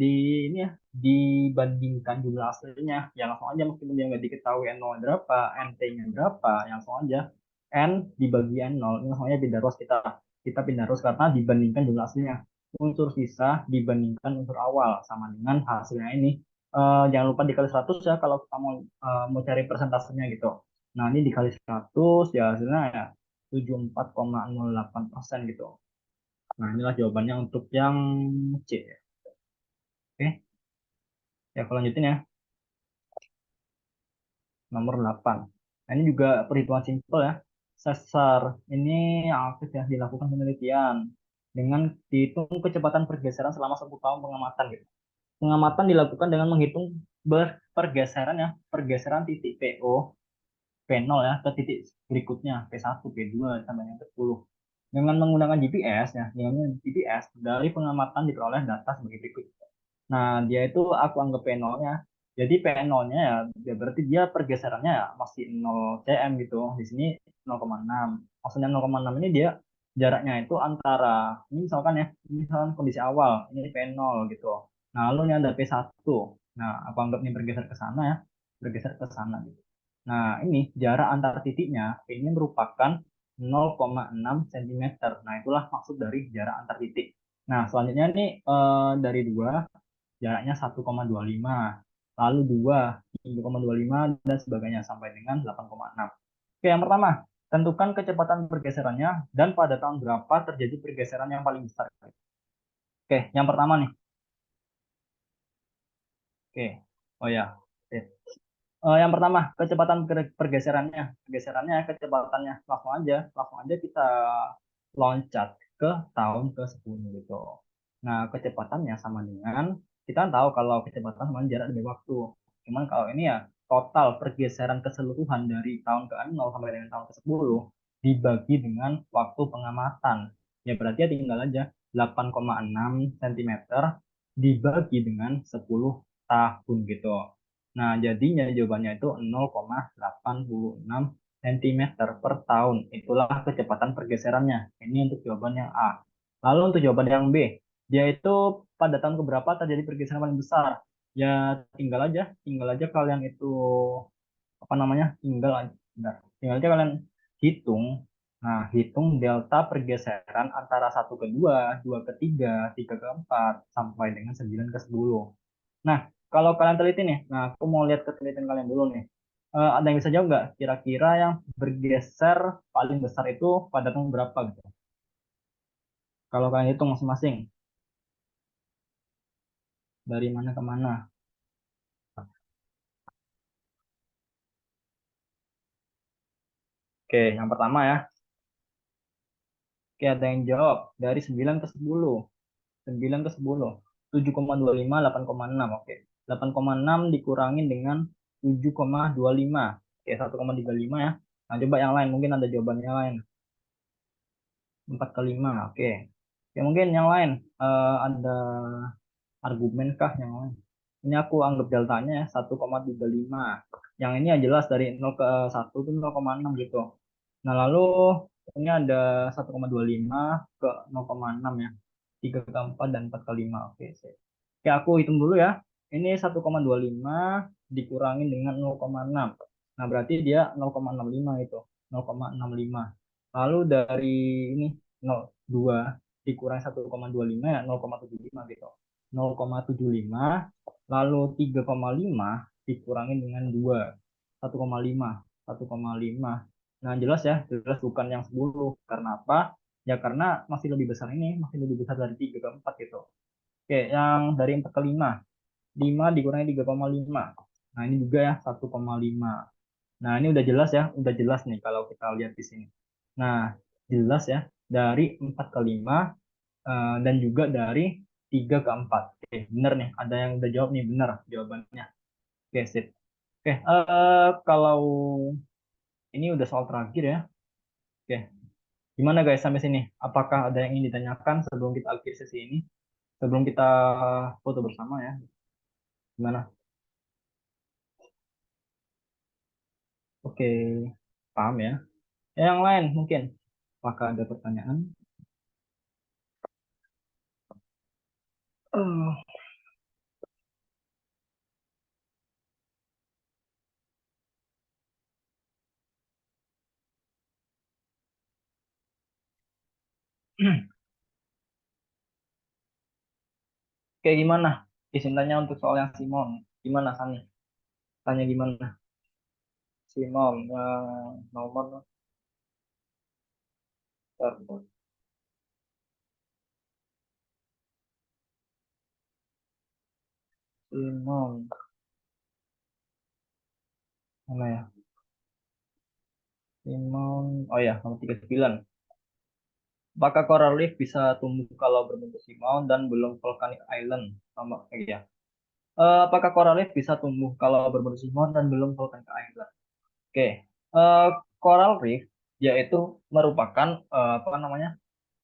A: ya dibandingkan jumlah aslinya. Ya langsung aja meskipun dia nggak diketahui N0 berapa, NT-nya berapa, yang langsung aja N dibagi N0, ini langsung aja pindah ruas kita. Kita pindah ruas karena dibandingkan jumlah aslinya. Unsur sisa dibandingkan unsur awal sama dengan hasilnya ini. Jangan lupa dikali 100 ya kalau kita mau cari persentasenya gitu. Nah, ini dikali 100 ya hasilnya ya 74,08% gitu. Nah, inilah jawabannya untuk yang C. Oke, ya aku lanjutin ya. Nomor 8. Nah, ini juga perhitungan simpel ya. Sesar ini aktif ya dilakukan penelitian dengan dihitung kecepatan pergeseran selama 10 tahun pengamatan gitu. Pengamatan dilakukan dengan menghitung pergeseran ya, pergeseran titik PO, P0 ya ke titik berikutnya P1, P2 sampai yang ke-10. Dengan menggunakan GPS ya, dengan GPS dari pengamatan diperoleh data sebagai berikut. Nah, dia itu aku anggap P0-nya. Jadi P0-nya ya, ya berarti dia pergeserannya ya masih 0 cm gitu. Di sini 0,6. Maksudnya 0,6 ini dia jaraknya itu antara, ini misalkan ya, ini misalkan kondisi awal, ini P0 gitu. Nah, lalu ini ada P1. Nah, aku anggap ini bergeser ke sana ya, bergeser ke sana gitu. Nah, ini jarak antar titiknya, ini merupakan 0,6 cm. Nah, itulah maksud dari jarak antar titik. Nah, selanjutnya ini dari dua jaraknya 1,25, lalu 2, 3,25, dan sebagainya sampai dengan 8,6. Oke, yang pertama, tentukan kecepatan pergeserannya dan pada tahun berapa terjadi pergeseran yang paling besar. Oke, yang pertama nih. Oke, oh ya. Oke. Yang pertama, kecepatan pergeserannya. Pergeserannya, kecepatannya. Langsung aja kita loncat. ke tahun ke-10 gitu. Nah, kecepatannya sama dengan, kita tahu kalau kecepatan sama jarak demi waktu. Cuman kalau ini ya total pergeseran keseluruhan dari tahun ke-0 sampai dengan tahun ke-10 dibagi dengan waktu pengamatan. Ya berarti ya tinggal aja 8,6 cm dibagi dengan 10 tahun gitu. Nah, jadinya jawabannya itu 0,86 cm per tahun. Itulah kecepatan pergeserannya. Ini untuk jawaban yang A. Lalu untuk jawaban yang B, dia itu pada tahun keberapa terjadi pergeseran paling besar? Ya tinggal aja kalian itu apa namanya? Tinggal aja kalian hitung. Nah, hitung delta pergeseran antara satu ke 2, 2 ke 3, 3 ke 4 sampai dengan 9 ke 10. Nah, kalau kalian teliti nih, nah aku mau lihat ketelitian kalian dulu nih. Ada yang bisa jawab nggak? Kira-kira yang bergeser paling besar itu pada tahun berapa gitu? Kalau kalian hitung masing-masing, dari mana ke mana? Oke, yang pertama ya. Oke, ada yang jawab dari 9 ke 10. 9 ke 10. 7,25, 8,6. Oke. 8,6 dikurangin dengan 7,25. Oke, 1,35 ya. Nah, coba yang lain. Mungkin ada jawabannya lain. 4 ke 5. Oke. Oke, mungkin yang lain. Ada argumen kah yang lain? Ini aku anggap deltanya ya 1,35. Yang ini yang jelas dari 0 ke 1 itu 0,6 gitu. Nah, lalu ini ada 1,25 ke 0,6 ya. 3 ke 4 dan 4 ke 5. Oke, sip. Oke, aku hitung dulu ya. Ini 1,25 dikurangin dengan 0,6. Nah, berarti dia 0,65 itu. 0,65. Lalu dari ini 0,2 dikurangi 1,25 ya 0,75 gitu. 0,75 lalu 3,5 dikurangi dengan 2. 1,5. 1,5. Nah, jelas ya, jelas bukan yang 10. Karena apa? Ya karena masih lebih besar ini, masih lebih besar dari 3 ke 4 gitu. Oke, yang dari 4 ke 5. 5 dikurangi 3,5. Nah, ini juga ya 1,5. Nah, ini udah jelas ya, udah jelas nih kalau kita lihat di sini. Nah, jelas ya dari 4 ke 5 dan juga dari 3 ke 4. Oke, bener nih, ada yang udah jawab nih, bener jawabannya. Oke, sip. Oke, kalau ini udah soal terakhir ya. Oke, gimana guys sampai sini? Apakah ada yang ingin ditanyakan sebelum kita akhiri sesi ini? Sebelum kita foto bersama ya. Gimana? Oke, paham ya. Yang lain mungkin. Apakah ada pertanyaan? Eh, Kayak gimana? Izin tanya untuk soal yang Simon. Gimana Sani? Tanya gimana? Simon yang nomor tersebut. Simon. Mana ya? Simon. Oh ya, nomor 39. Apakah coral reef bisa tumbuh kalau berbentuk simon dan belum volcanic island? Sama, ya. Apakah coral reef bisa tumbuh kalau berbentuk simon dan belum volcanic island? Oke. Eh, Coral reef yaitu merupakan apa namanya?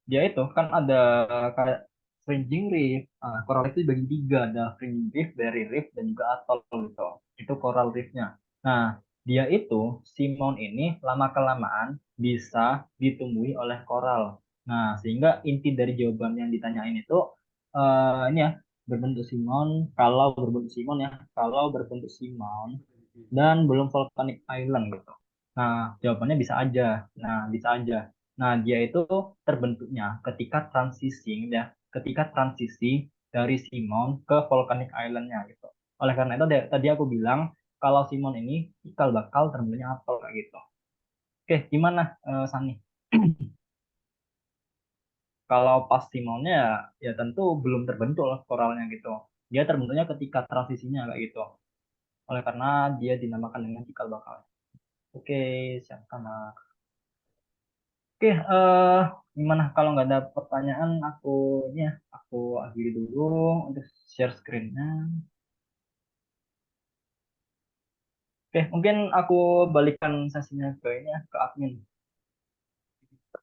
A: Dia itu kan ada kayak fringing reef. Coral reef itu dibagi tiga, ada fringing reef, berry reef, dan juga atoll gitu. Itu coral reefnya. Nah, dia itu simon ini lama kelamaan bisa ditumbuhi oleh koral. Nah, sehingga inti dari jawaban yang ditanyain itu ini ya berbentuk simon. Kalau berbentuk simon ya, kalau berbentuk simon dan belum volcanic island gitu. Nah, jawabannya bisa aja. Nah, bisa aja. Nah, dia itu terbentuknya ketika transisi ya, ketika transisi dari Simon ke volcanic island-nya gitu. Oleh karena itu tadi aku bilang kalau Simon ini cikal bakal terbentuknya atol kayak gitu. Oke, gimana Sani? Kalau pas Simonnya ya tentu belum terbentuk lah koralnya gitu. Dia terbentuknya ketika transisinya kayak gitu. Oleh karena dia dinamakan dengan cikal bakal. Oke, siap sama. Oke, Gimana kalau nggak ada pertanyaan, aku ini ya, aku akhiri dulu untuk share screen-nya. Oke, mungkin aku balikan sesinya ke ini ya, ke admin.